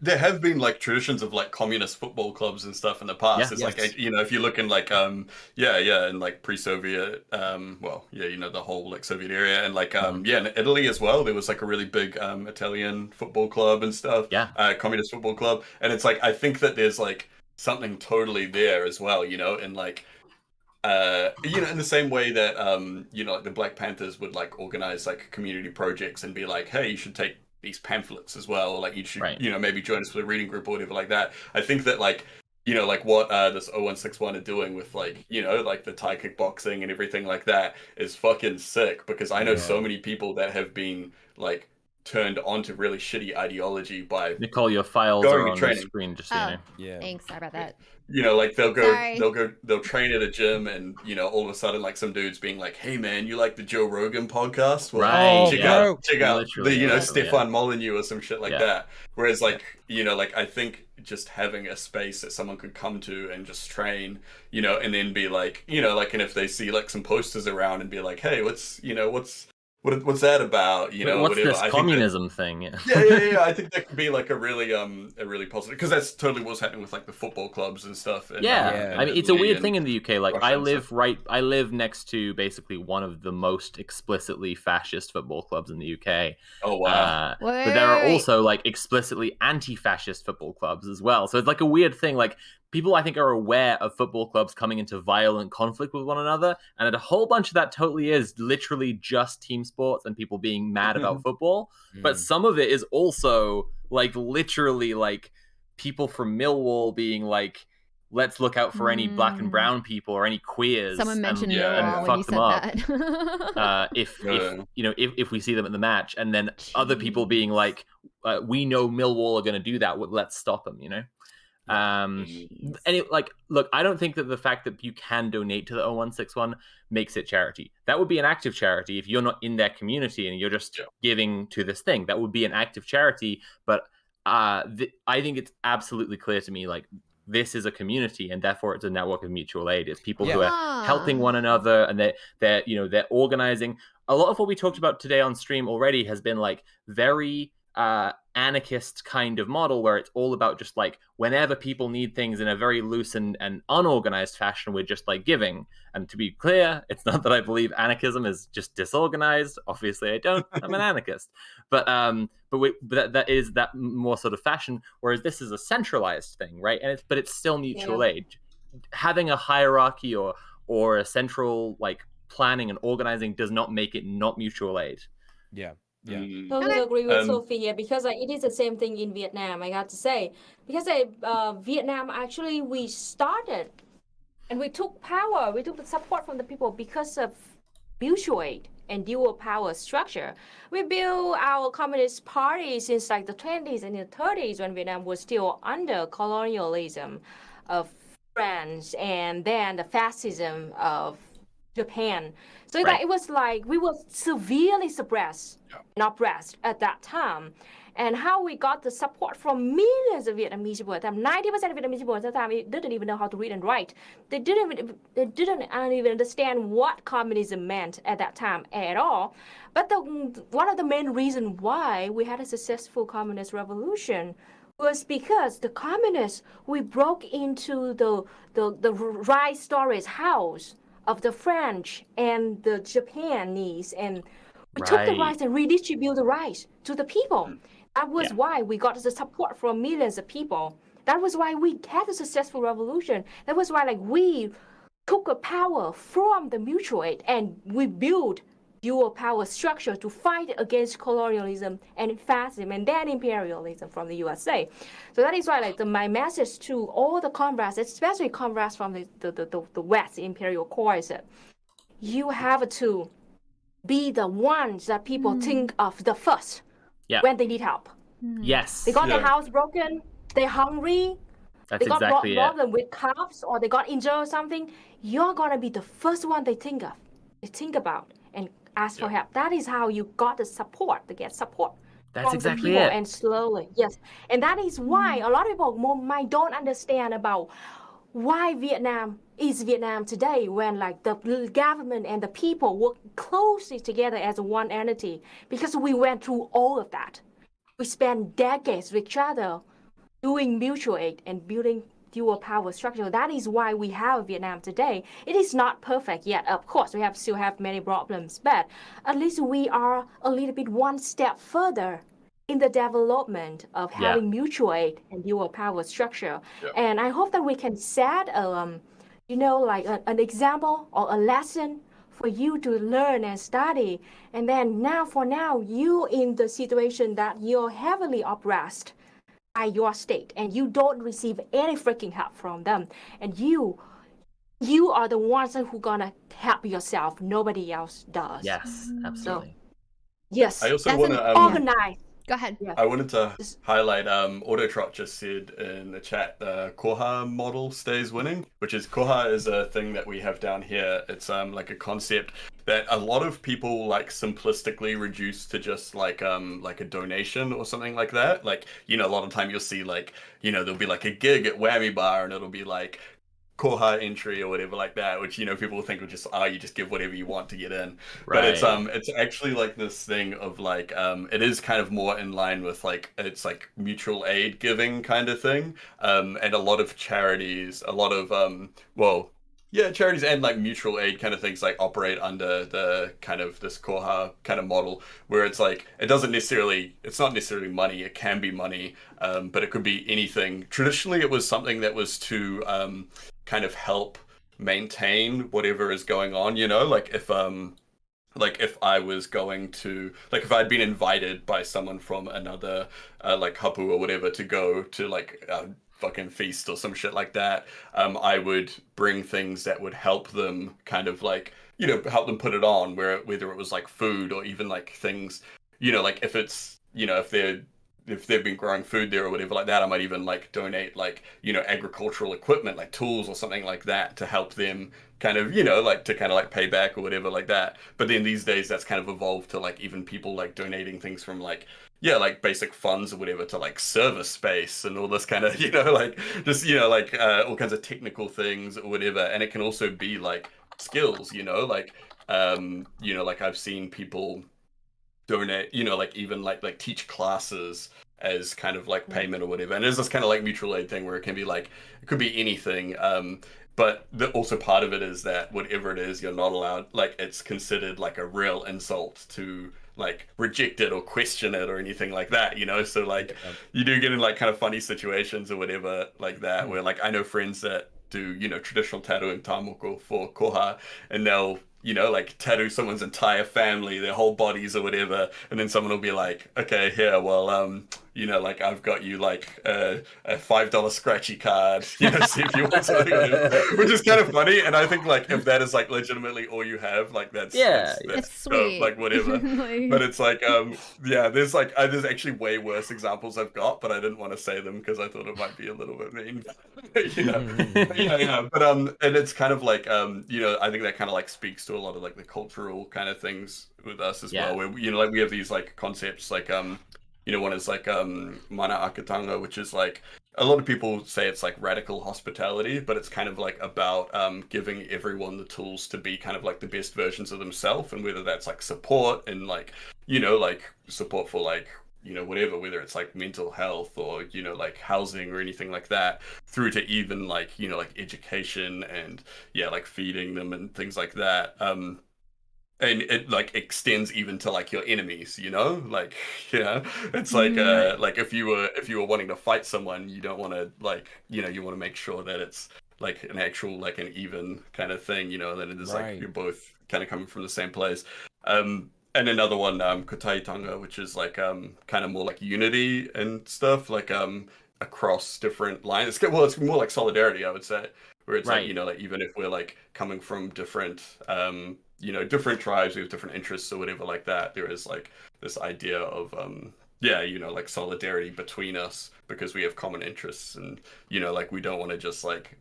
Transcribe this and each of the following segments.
there have been like traditions of like communist football clubs and stuff in the past. Yeah. It's Yes. like if you look in like yeah, in like pre-Soviet well, yeah, the whole like Soviet area, and like yeah, in Italy as well, there was like a really big Italian football club and stuff, Yeah. communist football club, and it's like I think that there's like something totally there as well, and like in the same way that like the Black Panthers would like organize like community projects and be like, hey, you should take these pamphlets as well, or like you should, Right. maybe join us for a reading group or whatever like that. I think that like, like what this 0161 are doing with like, like the Thai kickboxing and everything like that is fucking sick, because I know so many people that have been like turned onto really shitty ideology by Nicole, your files going are and on the training. screen, just so you know. Yeah. Thanks. Sorry about that. Like they'll Sorry. train at a gym, and all of a sudden like some dude's being like, hey man, you like the Joe Rogan podcast? Well, Right, check yeah. out Literally, the literally, Stefan Molyneux or some shit like Yeah. that. Whereas like like I think just having a space that someone could come to and just train, and then be like, like, and if they see like some posters around and be like, hey, what's what's that about? What's whatever. this I think communism thing? yeah. I think that could be like a really positive, because that's totally what's happening with like the football clubs and stuff. And, Yeah, I mean, it's a weird thing in the UK. Like, Russia I live next to basically one of the most explicitly fascist football clubs in the UK. Oh wow! But there are also like explicitly anti-fascist football clubs as well. So it's like a weird thing. Like, people, I think, are aware of football clubs coming into violent conflict with one another, and a whole bunch of that totally is literally just team sports and people being mad about football. But some of it is also like literally like people from Millwall being like, let's look out for any black and brown people or any queers. Someone mentioned and when you fuck said them up. that. if we see them in the match, and then other people being like, we know Millwall are going to do that. Let's stop them. And look, I don't think that the fact that you can donate to the 0161 makes it charity. That would be an act of charity if you're not in their community and you're just giving to this thing. That would be an act of charity. But I think it's absolutely clear to me, like, this is a community, and therefore it's a network of mutual aid. It's people who are helping one another, and they're organizing. A lot of what we talked about today on stream already has been like very anarchist kind of model, where it's all about just like, whenever people need things in a very loose and unorganized fashion, we're just like giving. And to be clear, it's not that I believe anarchism is just disorganized. Obviously I don't. I'm an anarchist. But that is that more sort of fashion, whereas this is a centralized thing, right? And it's still mutual aid. Having a hierarchy or a central like planning and organizing does not make it not mutual aid. Totally agree with Sophie here, because it is the same thing in Vietnam, I got to say. Because Vietnam, actually, we started and we took power, we took the support from the people because of mutual aid and dual power structure. We built our Communist Party since like the 20s and the 30s, when Vietnam was still under colonialism of France, and then the fascism of Japan. So that it was like we were severely suppressed and oppressed at that time. And how we got the support from millions of Vietnamese people at that time. 90% of Vietnamese people at that time didn't even know how to read and write. They didn't even understand what communism meant at that time at all. But one of the main reasons why we had a successful communist revolution was because the communists, we broke into the rice storage house of the French and the Japanese, and we took the rice and redistributed the rice to the people. That was why we got the support from millions of people. That was why we had a successful revolution. That was why we took a power from the mutual aid, and we built dual power structure to fight against colonialism and fascism and then imperialism from the USA. So that is why my message to all the comrades, especially comrades from the West imperial core, is that you have to be the ones that people think of the first when they need help. Yes. They got their house broken, they're hungry, That's they got exactly problem with cops, or they got injured or something. You're gonna be the first one they think of, they think about, and ask for help. That is how you got the support, to get support. That's exactly it. it. And slowly, and that is why a lot of people don't understand about why Vietnam is Vietnam today, when the government and the people work closely together as one entity, because we went through all of that. We spent decades with each other doing mutual aid and building dual power structure. That is why we have Vietnam today. It is not perfect yet. Of course, we still have many problems, but at least we are a little bit one step further in the development of having mutual aid and dual power structure. And I hope that we can set like an example or a lesson for you to learn and study. And then for now, you in the situation that you're heavily oppressed by your state and you don't receive any freaking help from them, and you are the ones who gonna help yourself. Nobody else does. Yes, absolutely. So, yes, I also want to organize. Go ahead. Yeah. I wanted to highlight Autotrot just said in the chat the koha model stays winning, which is koha is a thing that we have down here. It's like a concept that a lot of people like simplistically reduce to just like a donation or something like that. Like, you know, a lot of time you'll see like, you know, there'll be like a gig at Whammy Bar and it'll be like koha entry or whatever like that, which, you know, people think of just, you just give whatever you want to get in. But it's actually like this thing of like it is kind of more in line with like it's like mutual aid giving kind of thing. And a lot of charities, a lot of charities and like mutual aid kind of things like operate under the kind of this koha kind of model where it's like it's not necessarily money, it can be money, but it could be anything. Traditionally it was something that was to kind of help maintain whatever is going on, you know, like if I was going to, like if I'd been invited by someone from another like hapu or whatever to go to like a fucking feast or some shit like that, I would bring things that would help them kind of like, you know, help them put it on, whether it was like food or even like things, you know, like if it's, you know, if they've been growing food there or whatever like that, I might even like donate like, you know, agricultural equipment like tools or something like that to help them kind of, you know, like to kind of like pay back or whatever like that. But then these days that's kind of evolved to like even people like donating things from like, yeah, like basic funds or whatever to like server space and all this kind of, you know, like just, you know, like all kinds of technical things or whatever. And it can also be like skills, you know, like you know, like I've seen people donate, you know, like even like teach classes as kind of like payment or whatever. And there's this kind of like mutual aid thing where it can be like, it could be anything. But also part of it is that whatever it is, you're not allowed, like it's considered like a real insult to like reject it or question it or anything like that, you know? So like you do get in like kind of funny situations or whatever like that, where like I know friends that do, you know, traditional tattooing tamoko for koha, and they'll, you know, like tattoo someone's entire family, their whole bodies or whatever, and then someone will be like, okay, here, well, you know, like I've got you like a $5 scratchy card, you know, see if you want something, which is kind of funny. And I think like if that is like legitimately all you have, like that's sweet, like whatever. But it's like there's like there's actually way worse examples I've got, but I didn't want to say them because I thought it might be a little bit mean. You know, yeah. But and it's kind of like you know, I think that kind of like speaks to a lot of like the cultural kind of things with us as well, where, you know, like we have these like concepts like you know, one is like mana akatanga, which is like a lot of people say it's like radical hospitality, but it's kind of like about giving everyone the tools to be kind of like the best versions of themselves, and whether that's like support and like, you know, like support for like, you know, whatever, whether it's like mental health or, you know, like housing or anything like that, through to even like, you know, like education and like feeding them and things like that. And it like extends even to like your enemies, you know, like, yeah, it's like if you were wanting to fight someone, you don't want to like, you know, you want to make sure that it's like an actual like an even kind of thing, you know, that it is like you're both kind of coming from the same place. And another one, Kotaiitanga, which is like kind of more like unity and stuff, like across different lines. It's more like solidarity, I would say, where it's like, you know, like even if we're like coming from different you know, different tribes, we have different interests or whatever like that, there is like this idea of you know, like solidarity between us because we have common interests, and, you know, like we don't want to just like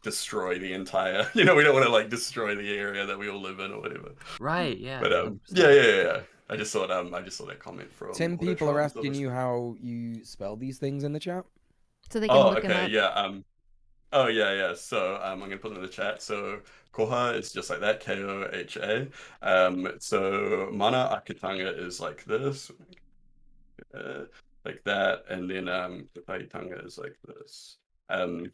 destroy the entire, you know, we don't want to like destroy the area that we all live in or whatever. Right, yeah. But yeah. I just saw that comment from Tim. People are asking you how you spell these things in the chat, so they can look them up. Oh yeah. So I'm gonna put them in the chat. So koha is just like that, koha. So mana akitanga is like this. like that, and then the Paitanga is like this. And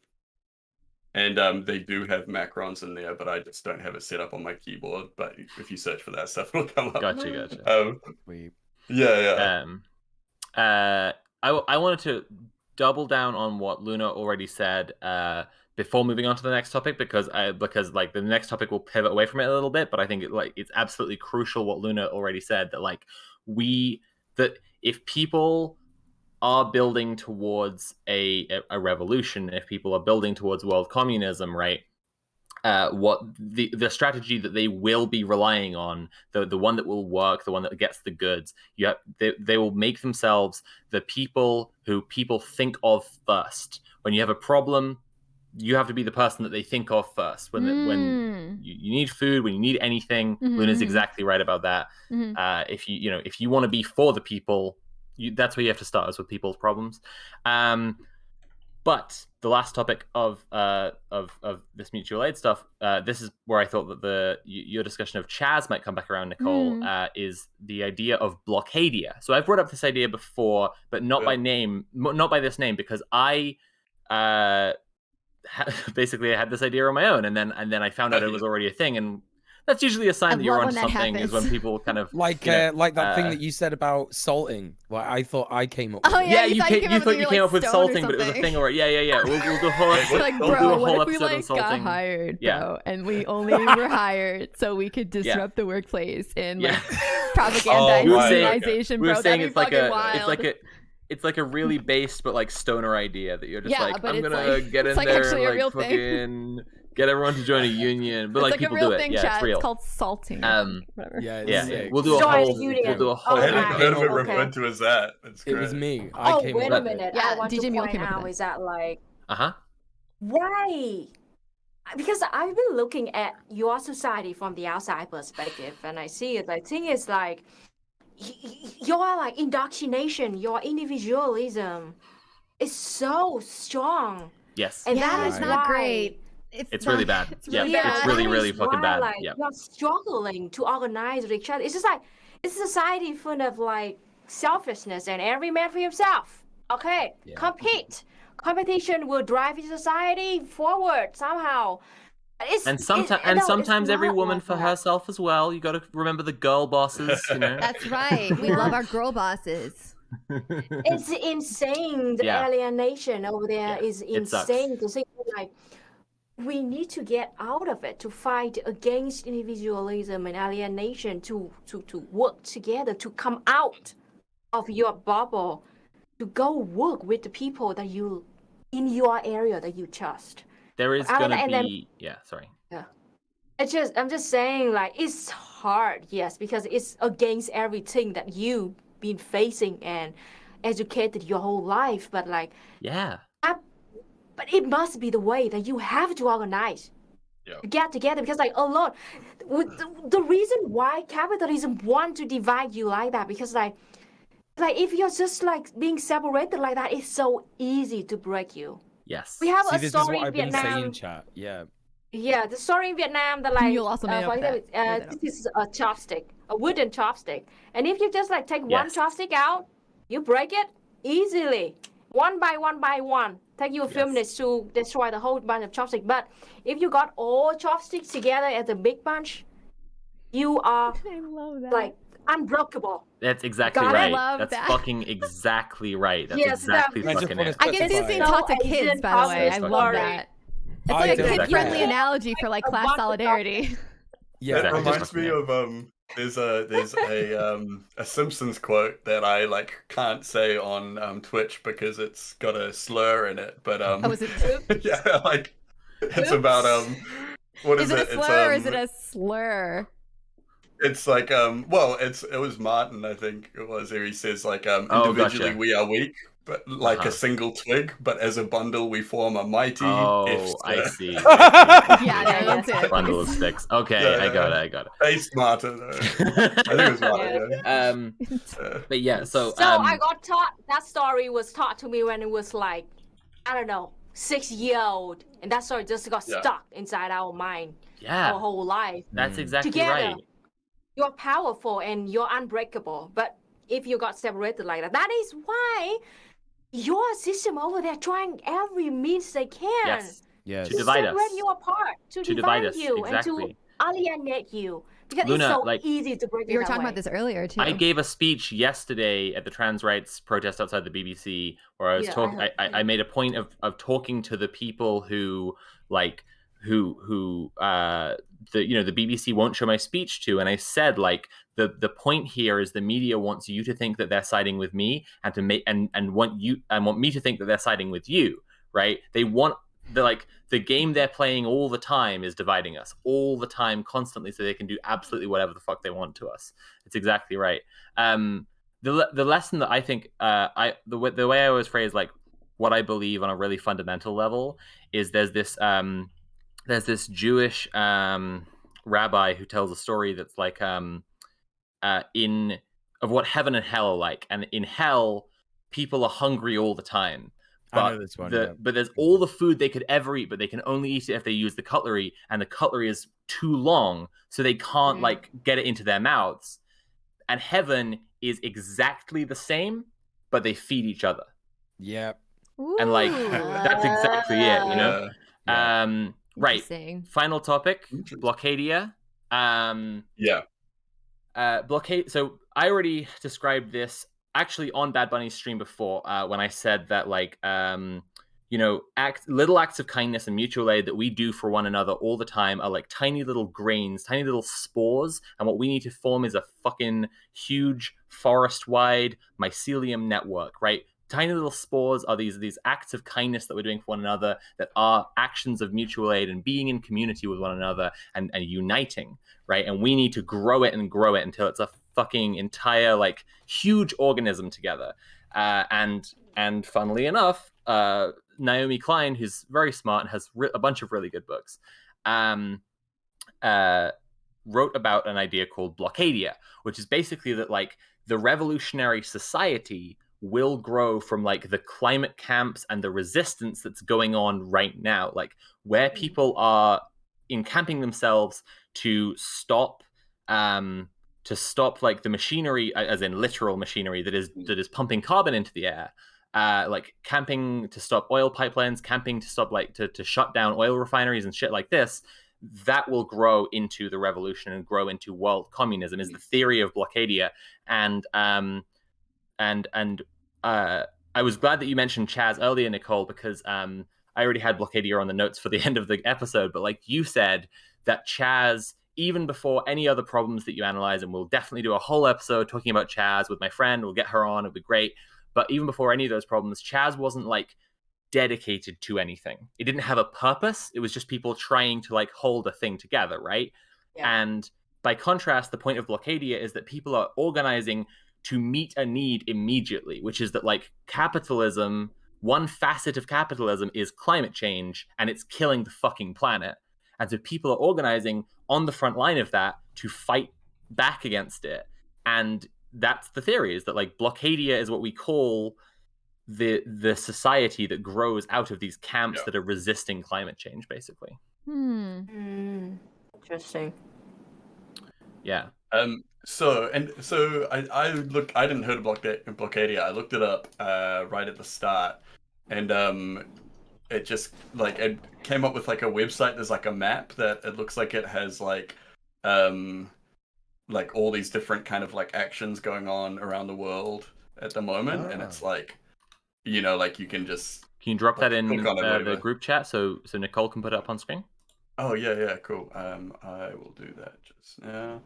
they do have macrons in there, but I just don't have it set up on my keyboard. But if you search for that stuff, it'll come up. Gotcha. Yeah. I wanted to double down on what Luna already said before moving on to the next topic, because like the next topic will pivot away from it a little bit, but I think it's absolutely crucial what Luna already said, that if people are building towards a revolution, if people are building towards world communism, right? What the strategy that they will be relying on, the one that will work, the one that gets the goods, they will make themselves the people who people think of first. When you have a problem, you have to be the person that they think of first. When you need food, when you need anything, Luna's exactly right about that. If you want to be for the people, that's where you have to start, is with people's problems. But the last topic of this mutual aid stuff, this is where I thought that your discussion of Chaz might come back around, Nicole, is the idea of Blockadia. So I've brought up this idea before, but not by name, not by this name, because I basically I had this idea on my own, and then I found out it was already a thing, and that's usually a sign that you're onto something. Is when people kind of like that thing that you said about salting. Like I thought I came up with. Oh it. yeah, you thought you came up with salting, but it was a thing. Or yeah. We'll do a whole episode. Like, we'll bro, do a whole what if we episode on salting. got hired, Yeah. bro, and we only were hired so we could disrupt the workplace and like propagandize civilization, We bro. were saying That'd be fucking wild. It's like a really based but like stoner idea that you're just like, but I'm it's gonna like- get in it's like there actually a and real like thing. fucking get everyone to join a union. But It's like like people a real do it. thing, Yeah, chat. it's real. It's called salting. Whatever. Yeah. We'll do a Join whole. a union. We'll do a whole. I hadn't Alright. heard of it Okay. referred to as that. That's It great. was me. Oh, I came wait up a with it. minute. Yeah, I want DJ to Mule point came up with out it. is that like Uh-huh. why? Because I've been looking at your society from the outside perspective, and I see it. I think it's like your like indoctrination, your individualism is so strong, Yes. and Yeah, that it's is not why great. It's really bad. It's Yeah, really it's bad. really, that really is fucking why, bad. Like, Yeah. you're struggling to organize with each other. It's just like it's a society full of like selfishness and every man for himself. Okay, compete. Competition will drive your society forward somehow. And sometimes every woman for her. herself as well. You got to remember the girl bosses, you know. That's right. We love our girl bosses. It's insane. The alienation over there is insane to think like we need to get out of it to fight against individualism and alienation to work together, to come out of your bubble, to go work with the people that you in your area that you trust. There is gonna be sorry. Yeah. I'm just saying, like, it's hard, yes, because it's against everything that you've been facing and educated your whole life. But like, but it must be the way that you have to organize, to get together. Because like alone, the reason why capitalism want to divide you like that, because like if you're just like being separated like that, it's so easy to break you. Yes. We have a this story is what in I've Vietnam. been saying, chat. Yeah, the story in Vietnam that like, You'll also know this is a chopstick, a wooden chopstick, and if you just like take one chopstick out, you break it easily, one by one. Take you a few minutes to destroy the whole bunch of chopsticks. But if you got all chopsticks together as a big bunch, you are like unbreakable. That's exactly right. That's fucking exactly right. That's exactly fucking it. I can see this being taught to kids, by the way. I love that. It's like a kid-friendly analogy for like class solidarity. Yeah, that reminds me of there's a Simpsons quote that I like can't say on Twitch because it's got a slur in it, but is it true? yeah, like it's about what is it? Is it a slur or is it a slur? It's like well, it was Martin, I think it was, where he says like individually we are weak, but like a single twig, but as a bundle we form a mighty. I see. That's it. Bundle of sticks. Okay, I got it. Thanks, Martin. I think it was Martin. But yeah, so I got taught that story was taught to me when it was like, I don't know, 6-year-old, and that story just got stuck inside our mind. Our whole life. That's exactly Together, right. You're powerful and you're unbreakable, but if you got separated like that. That is why your system over there trying every means they can to to divide separate us, you apart, to divide divide us, you, exactly. and to alienate you. Because Luna, it's so like, easy to break it. We were talking about this earlier too. I gave a speech yesterday at the trans rights protest outside the BBC where I was talking. I made a point of talking to the people who like who the BBC won't show my speech to, and I said like the point here is the media wants you to think that they're siding with me and to make and want me to think that they're siding with you, right? They want the game they're playing all the time is dividing us all the time, constantly, so they can do absolutely whatever the fuck they want to us. It's exactly right. The lesson that I think the way I always phrase like what I believe on a really fundamental level is there's this Jewish rabbi who tells a story that's like of what heaven and hell are like, and in hell people are hungry all the time. But I know this one. But there's all the food they could ever eat, but they can only eat it if they use the cutlery, and the cutlery is too long, so they can't like get it into their mouths. And heaven is exactly the same, but they feed each other. Yep. And like that's exactly it, you know. Right. Final topic: Blockadia. Blockade. So I already described this actually on Bad Bunny's stream before when I said that like little acts of kindness and mutual aid that we do for one another all the time are like tiny little grains, tiny little spores, and what we need to form is a fucking huge forest-wide mycelium network, right? Tiny little spores are these acts of kindness that we're doing for one another that are actions of mutual aid and being in community with one another and uniting, right? And we need to grow it until it's a fucking entire like huge organism together. And funnily enough, Naomi Klein, who's very smart and has a bunch of really good books, wrote about an idea called Blockadia, which is basically that like the revolutionary society will grow from like the climate camps and the resistance that's going on right now, like where people are encamping themselves to stop like the machinery, as in literal machinery that is pumping carbon into the air, like camping to stop oil pipelines, camping to stop like to shut down oil refineries and shit like this. That will grow into the revolution and grow into world communism is the theory of Blockadia. And I was glad that you mentioned Chaz earlier, Nicole, because I already had Blockadia on the notes for the end of the episode, but like you said, that Chaz, even before any other problems that you analyze, and we'll definitely do a whole episode talking about Chaz with my friend, we'll get her on, it'll be great, but even before any of those problems, Chaz wasn't like dedicated to anything. It didn't have a purpose. It was just people trying to like hold a thing together, right? Yeah. And by contrast, the point of Blockadia is that people are organizing to meet a need immediately, which is that like capitalism, one facet of capitalism is climate change, and it's killing the fucking planet. And so people are organizing on the front line of that to fight back against it. And that's the theory, is that like Blockadia is what we call the society that grows out of these camps that are resisting climate change, basically. Interesting. Yeah. So I didn't heard of Blockadia. I looked it up right at the start, and it just like it came up with like a website. There's like a map that it looks like it has like all these different kind of like actions going on around the world at the moment, and it's like, you know, like you can you drop that in the group chat so Nicole can put it up on screen? Oh yeah, cool. I will do that just now.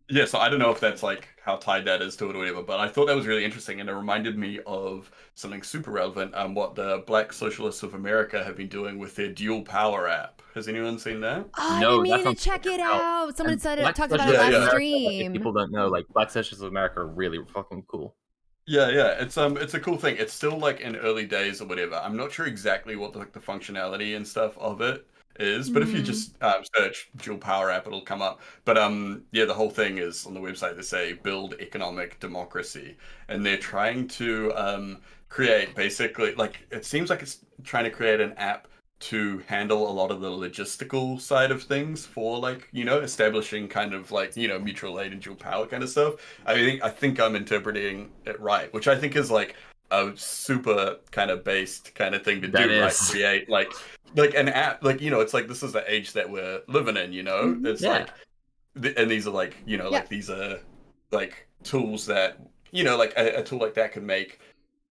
Yeah, so I don't know if that's like how tied that is to it or whatever, but I thought that was really interesting, and it reminded me of something super relevant, what the Black Socialists of America have been doing with their dual power app. Has anyone seen that? Oh, no, I didn't mean to check it out. Someone said it, talked about it last stream. If people don't know, like Black Socialists of America are really fucking cool. Yeah, it's a cool thing. It's still like in early days or whatever. I'm not sure exactly what the functionality and stuff of it is, but if you just search dual power app, it'll come up. But the whole thing is on the website. They say build economic democracy, and they're trying to create basically, like, it seems like it's trying to create an app to handle a lot of the logistical side of things for like, establishing kind of like, mutual aid and dual power kind of stuff. I think I'm interpreting it right, which I think is like a super kind of based kind of thing to do, right? Create like an app, like, it's like this is the age that we're living in, It's like, and these are like, like these are like tools that, like a tool like that can make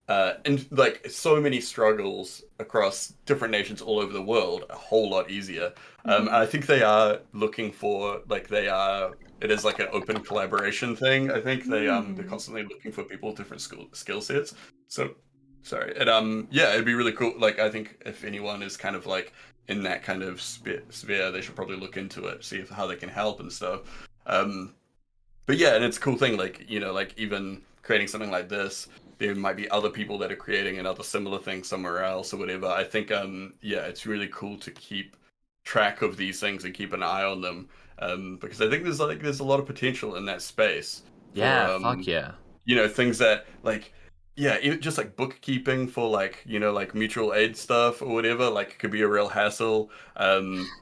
and like so many struggles across different nations all over the world a whole lot easier. I think they are looking for it is like an open collaboration thing. I think they're constantly looking for people with different skill sets. So sorry. And it'd be really cool. Like I think if anyone is kind of like in that kind of sphere, they should probably look into it, see how they can help and stuff. But yeah, and it's a cool thing, like, like even creating something like this, there might be other people that are creating another similar thing somewhere else or whatever. I think, it's really cool to keep track of these things and keep an eye on them, because I think there's a lot of potential in that space. Fuck yeah. Things that like, even just like bookkeeping for like, like mutual aid stuff or whatever, like could be a real hassle.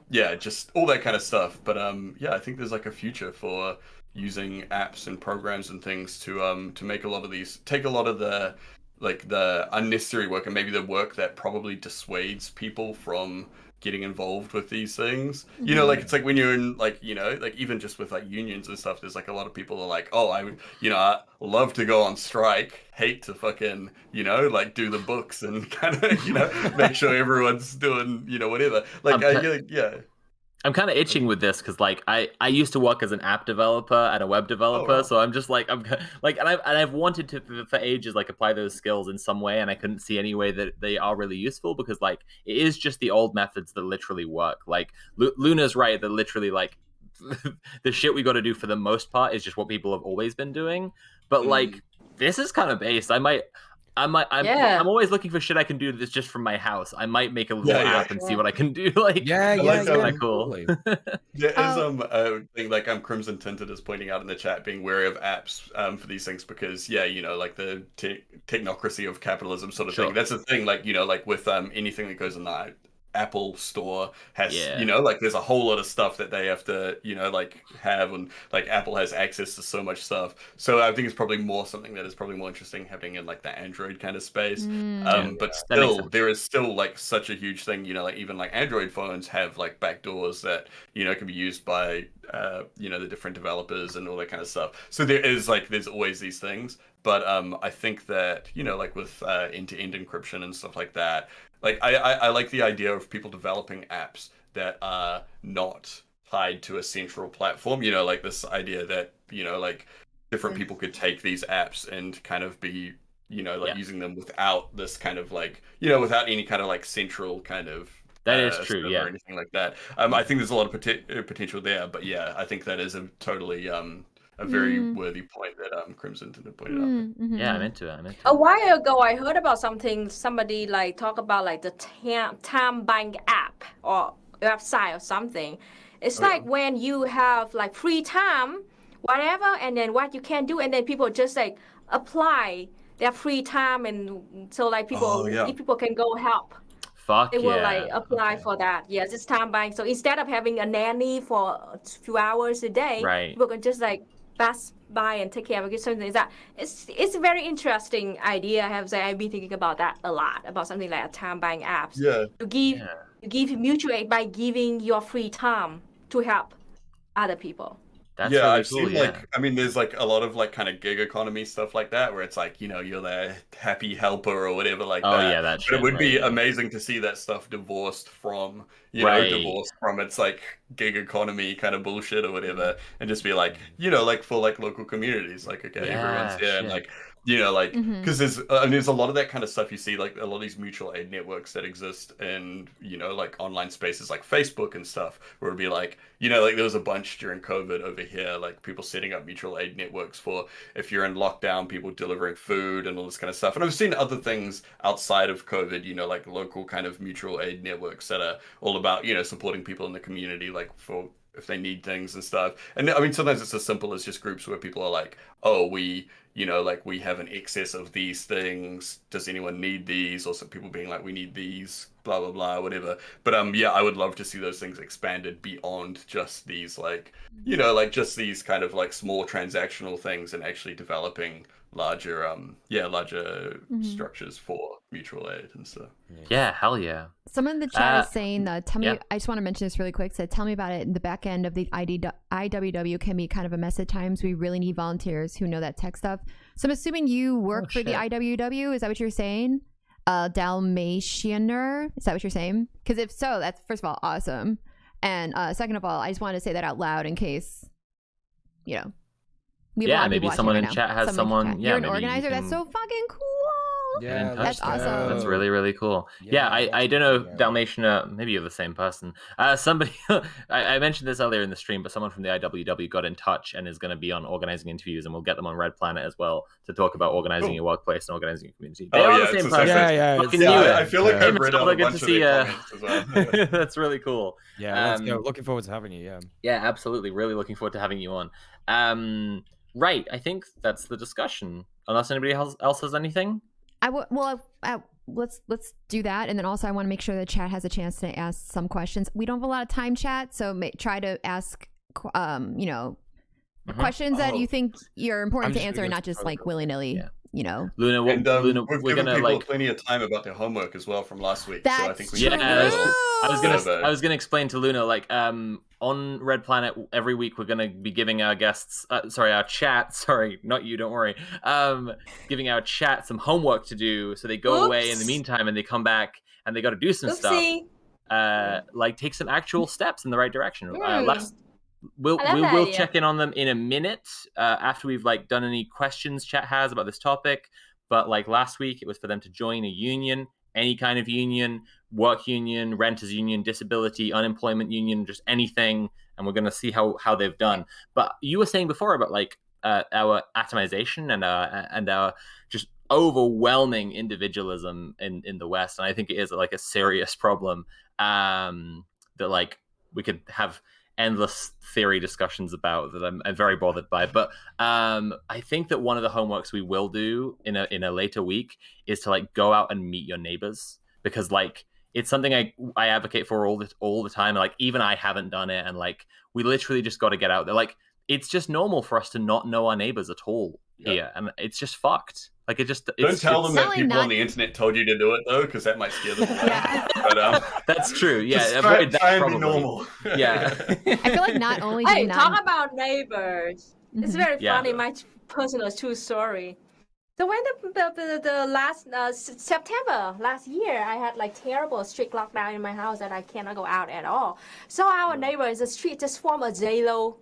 Just all that kind of stuff. But I think there's like a future for using apps and programs and things to make a lot of these, take a lot of the unnecessary work and maybe the work that probably dissuades people from getting involved with these things. Like it's like when you're in like, like even just with like unions and stuff, there's like a lot of people are like, oh, I love to go on strike, hate to fucking, like do the books and kind of, make sure everyone's doing, whatever. Like, I'm kind of itching with this because like I used to work as an app developer and a web developer, so I'm just like and I've wanted to for ages like apply those skills in some way, and I couldn't see any way that they are really useful because like it is just the old methods that literally work. Like Luna's right that literally like the shit we got to do for the most part is just what people have always been doing, but like this is kind of based. I'm always looking for shit I can do that's just from my house. I might make a little app and see what I can do. Like, that's kind of cool. There is a thing like Crimson Tinted is pointing out in the chat, being wary of apps for these things because like the technocracy of capitalism sort of thing. That's the thing. Like like with anything that goes in the Apple store has like there's a whole lot of stuff that they have to like have, and like Apple has access to so much stuff, so I think it's probably more something that is probably more interesting happening in like the Android kind of space. But still there is still like such a huge thing, like even like Android phones have like backdoors that can be used by the different developers and all that kind of stuff, so there's always these things. But I think that like with end-to-end encryption and stuff like that, like I like the idea of people developing apps that are not tied to a central platform. Like this idea that like different people could take these apps and kind of be using them without this kind of like without any kind of like central kind of that is true, or anything like that. I think there's a lot of potential there, but I think that is a totally a very worthy point that Crimson pointed out. Yeah, I'm into it. A while ago, I heard about somebody like talk about like the time bank app or website or something. It's like when you have like free time, whatever, and then what you can do, and then people just like apply their free time, and so like people, if people can go help. They will like apply for that. Yeah, just time bank. So instead of having a nanny for a few hours a day, people can just like pass by and take care of it. Something like that. It's a very interesting idea. I've been thinking about that a lot, about something like a time buying apps. To give mutual aid by giving your free time to help other people. That's really I've cool, seen like there's like a lot of like kind of gig economy stuff like that where it's like you're the happy helper or whatever like that. That's but it would be amazing to see that stuff divorced from divorced from its like gig economy kind of bullshit or whatever, and just be like like for like local communities, like everyone's here and like because there's a lot of that kind of stuff you see, like a lot of these mutual aid networks that exist in like online spaces like Facebook and stuff, where it'd be like like there was a bunch during COVID over here, like people setting up mutual aid networks for if you're in lockdown, people delivering food and all this kind of stuff. And I've seen other things outside of COVID, like local kind of mutual aid networks that are all about supporting people in the community, like for if they need things and stuff. And I mean, sometimes it's as simple as just groups where people are like, oh, we, you know, like we have an excess of these things. Does anyone need these? Or some people being like, we need these, blah, blah, blah, whatever. But yeah, I would love to see those things expanded beyond just these, like, you know, like just these kind of like small transactional things, and actually developing larger, larger structures for mutual aid and stuff. Yeah, hell yeah. Someone in the chat is saying, tell me, I just want to mention this really quick. Said, tell me about it. The back end of the IWW can be kind of a mess at times. We really need volunteers who know that tech stuff. So I'm assuming you work for the IWW. Is that what you're saying? Dalmatianer? Is that what you're saying? Because if so, that's first of all awesome. And second of all, I just wanted to say that out loud in case, you know. Maybe someone in chat has someone. You're an organizer. That's so fucking cool. Yeah, that's awesome. That's really, really cool. Yeah, I don't know if Dalmatian, maybe you're the same person. Somebody, I mentioned this earlier in the stream, but someone from the IWW got in touch and is going to be on organizing interviews, and we'll get them on Red Planet as well to talk about organizing your workplace and organizing your community. They are the same person. I feel like I've read out a bunch of their comments as well. That's really cool. Yeah, let's go. Looking forward to having you. Yeah, absolutely. Really looking forward to having you on. Right, I think that's the discussion. Unless anybody else has anything. Let's do that, and then also I want to make sure the chat has a chance to ask some questions. We don't have a lot of time, chat, so try to ask, questions that you think you're important to answer, and not just like willy nilly. Yeah. You know, Luna, we're gonna people plenty of time about their homework as well from last week. That's so I think we true. I was gonna explain to Luna, like, on Red Planet every week we're gonna be giving our guests, our chat, not you, don't worry, giving our chat some homework to do, so they go away in the meantime and they come back and they got to do some stuff, like take some actual steps in the right direction. We will check in on them in a minute after we've like done any questions chat has about this topic. But like last week, it was for them to join a union, any kind of union, work union, renters union, disability, unemployment union, just anything. And we're going to see how they've done. But you were saying before about like our atomization and our just overwhelming individualism in the West. And I think it is like a serious problem that like we could have endless theory discussions about that I'm very bothered by. But I think that one of the homeworks we will do in a later week is to like go out and meet your neighbors, because like it's something I advocate for all the time. Like even I haven't done it, and like we literally just got to get out there. Like it's just normal for us to not know our neighbors at all here, and it's just fucked. Like don't tell them that people on the internet told you to do it though, because that might scare them away. But that's true. Yeah, avoid that. Try and be normal. Yeah. I feel like not only talk about neighbors. It's very funny. My personal true story. So when the last September last year, I had like terrible strict lockdown in my house that I cannot go out at all. So our neighbor in the street just formed a Zalo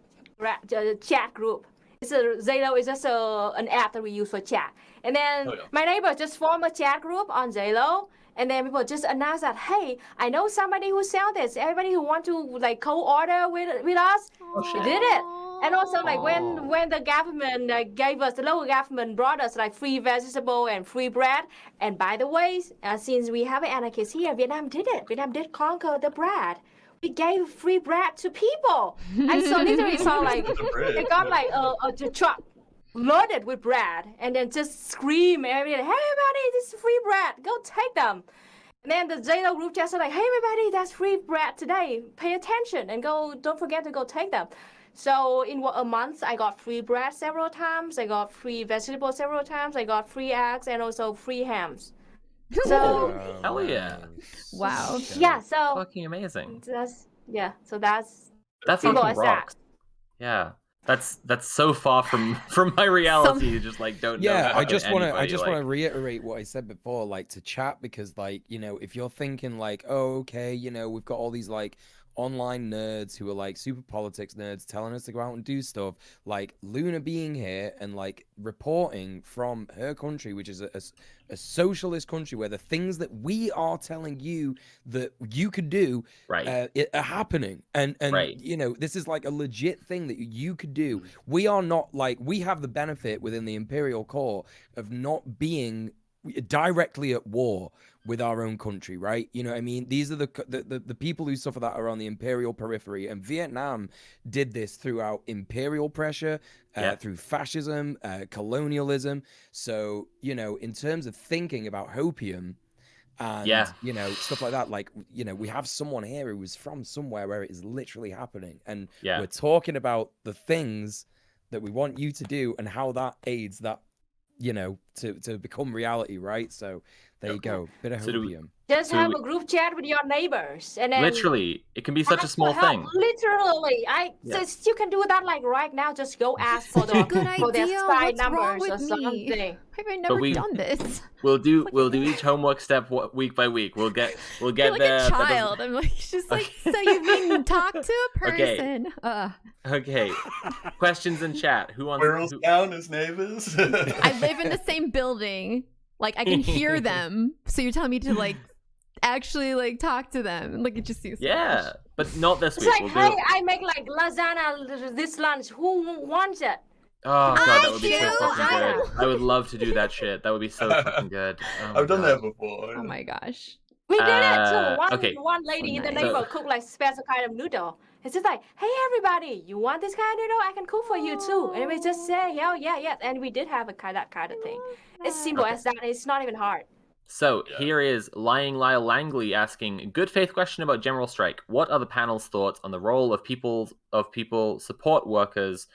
chat group. Zalo is just an app that we use for chat. And then my neighbor just formed a chat group on Zalo. And then people just announced that, hey, I know somebody who sells this. Everybody who want to like co-order with us, we did it. And also like when the government gave us, the local government brought us like free vegetable and free bread. And by the way, since we have anarchists here, Vietnam did it. Vietnam did conquer the bread. We gave free bread to people. I literally saw like they got like a truck loaded with bread, and then just scream everybody, hey everybody, this is free bread, go take them. And then the Zalo group just like, hey everybody, that's free bread today, pay attention and go, don't forget to go take them. So in a month, I got free bread several times, I got free vegetables several times, I got free eggs and also free hams. So hell yeah. Wow. Yeah, so fucking amazing. So that's fucking rocks. Yeah. That's so far from my reality. You just like don't know. Yeah, I just want to reiterate what I said before, like to chat, because like, you know, if you're thinking like, oh, okay, you know, we've got all these like online nerds who are like super politics nerds telling us to go out and do stuff, like Luna being here and like reporting from her country, which is a socialist country where the things that we are telling you that you could do are happening, and you know, this is like a legit thing that you could do. We are not like, we have the benefit within the imperial core of not being directly at war with our own country, right? You know what I mean? These are the people who suffer that are on the imperial periphery, and Vietnam did this throughout imperial pressure, through fascism, colonialism. So, you know, in terms of thinking about hopium and, you know, stuff like that, like, you know, we have someone here who is from somewhere where it is literally happening, and we're talking about the things that we want you to do and how that aids that, you know, to become reality, right? So there you go, bit of hopium. Just have a group chat with your neighbors, and then literally, it can be such a small thing. Literally, you can do that like right now. Just go ask for their Skype numbers or something. I've never done this. We'll do each homework step week by week. We'll get like a child. I'm like, just like, so you mean talk to a person? Okay. Questions in chat. Who wants? Squirrels down as neighbors. I live in the same building. Like, I can hear them. So you're telling me to like actually like talk to them? Like, it just seems much. But not this week. It's like, hey, I make like lasagna this lunch. Who wants it? Oh god, that would be so fucking good. I would love to do that shit. That would be so fucking good. I've done that before. Oh my gosh. We did it too. One lady in the neighborhood cooked like special kind of noodle. It's just like, hey everybody, you want this kind of noodle? I can cook for you too. And we just say, yeah. And we did have that kind of thing. It's simple as that. It's not even hard. So here is Lying Lyle Langley asking, good faith question about general strike. What are the panel's thoughts on the role of people support workers,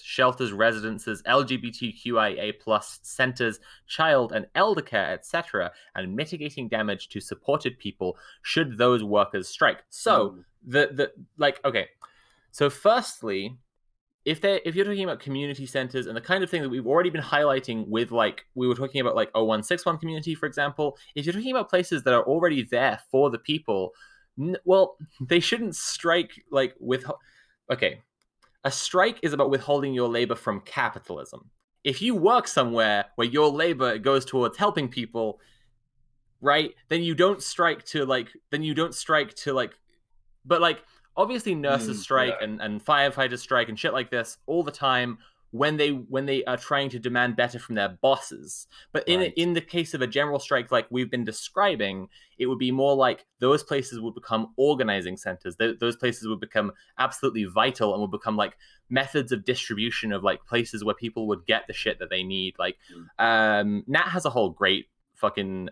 shelters, residences, LGBTQIA+ centers, child and elder care, etc., and mitigating damage to supported people should those workers strike? So So firstly, if you're talking about community centers and the kind of thing that we've already been highlighting with, like, we were talking about like 0161 community, for example, if you're talking about places that are already there for the people, well, they shouldn't strike like with. Okay, a strike is about withholding your labor from capitalism. If you work somewhere where your labor goes towards helping people, right, then you don't strike to like. But like, obviously nurses strike and firefighters strike and shit like this all the time when they are trying to demand better from their bosses. But in the case of a general strike like we've been describing, it would be more like those places would become organizing centers. Those places would become absolutely vital and would become like methods of distribution of like places where people would get the shit that they need. Like Nat has a whole great fucking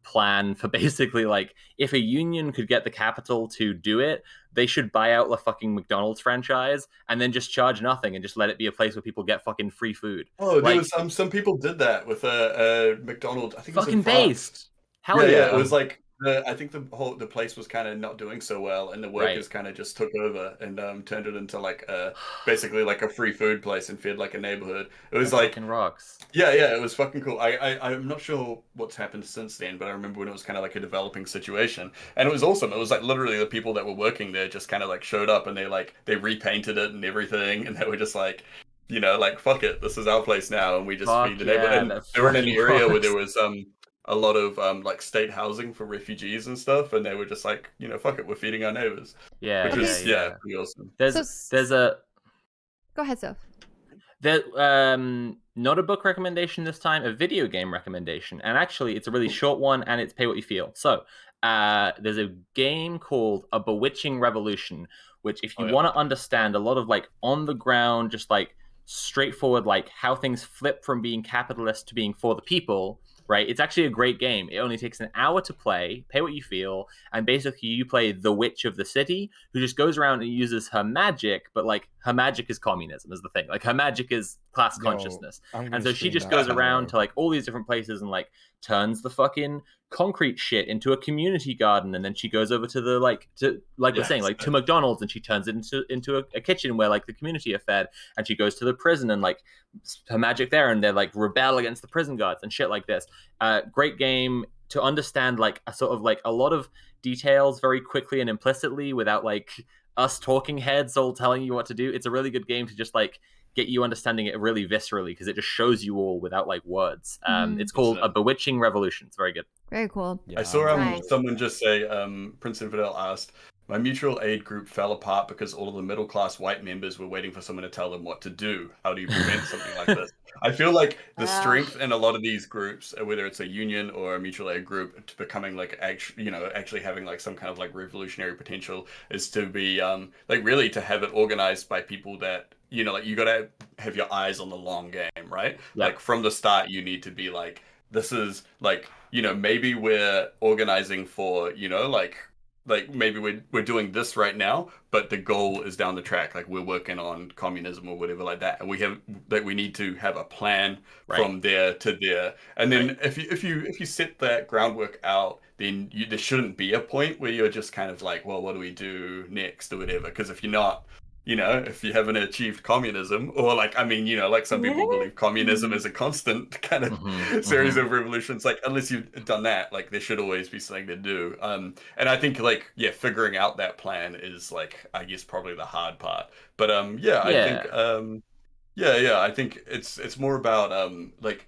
plan for basically like, if a union could get the capital to do it, they should buy out the fucking McDonald's franchise and then just charge nothing and just let it be a place where people get fucking free food. Oh, there was some people did that with a McDonald's. I think fucking it was based. Hell yeah. It was like I think the place was kind of not doing so well, and the workers kind of just took over and turned it into like basically like a free food place and fed like a neighborhood. It was like fucking rocks. Yeah, it was fucking cool. I'm not sure what's happened since then, but I remember when it was kind of like a developing situation, and it was awesome. It was like literally the people that were working there just kind of like showed up and they repainted it and everything, and they were just like, you know, like, fuck it, this is our place now, and we just feed the neighborhood. And they were in an area where there was a lot of like state housing for refugees and stuff, and they were just like, you know, fuck it, we're feeding our neighbors. Yeah, which is pretty awesome. There's a go ahead, Soph. There, not a book recommendation this time, a video game recommendation, and actually it's a really short one, and it's pay what you feel. So there's a game called A Bewitching Revolution, which if you want to understand a lot of like on the ground, just like straightforward, like how things flip from being capitalist to being for the people, right? It's actually a great game. It only takes an hour to play, pay what you feel, and basically you play the witch of the city who just goes around and uses her magic, but like her magic is communism is the thing. Like her magic is class consciousness. And so she just goes around to like all these different places and like turns the fucking concrete shit into a community garden, and then she goes over to the we're saying, like to McDonald's, and she turns it into a kitchen where like the community are fed, and she goes to the prison and like her magic there, and they're like rebel against the prison guards and shit like this. Great game to understand like a sort of like a lot of details very quickly and implicitly without like us talking heads all telling you what to do. It's a really good game to just like get you understanding it really viscerally, because it just shows you all without like words. It's called A Bewitching Revolution. It's very good. Very cool. Yeah. I saw someone just say, Prince Infidel asked, My mutual aid group fell apart because all of the middle-class white members were waiting for someone to tell them what to do. How do you prevent something like this? I feel like the strength in a lot of these groups, whether it's a union or a mutual aid group, to becoming like actually having like some kind of like revolutionary potential, is to be like really to have it organized by people that like you gotta have your eyes on the long game, right? Yeah. Like from the start, you need to be like, this is like maybe we're organizing for like maybe we're doing this right now, but the goal is down the track. Like we're working on communism or whatever like that, and we need to have a plan from there to there. And then if you set that groundwork out, then there shouldn't be a point where you're just kind of like, well, what do we do next or whatever? Because if you're not, if you haven't achieved communism, or like, I mean, like some people believe communism is a constant kind of series of revolutions, like unless you've done that, like there should always be something to do. And I think like, figuring out that plan is like, I guess probably the hard part. But I think, I think it's more about like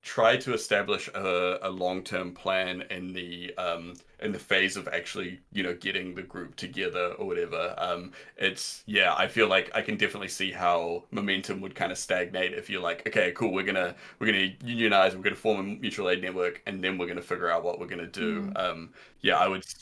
try to establish a long-term plan in the phase of actually getting the group together or whatever. I feel like I can definitely see how momentum would kind of stagnate if you're like, okay, cool, we're gonna unionize, we're gonna form a mutual aid network, and then we're gonna figure out what we're gonna do.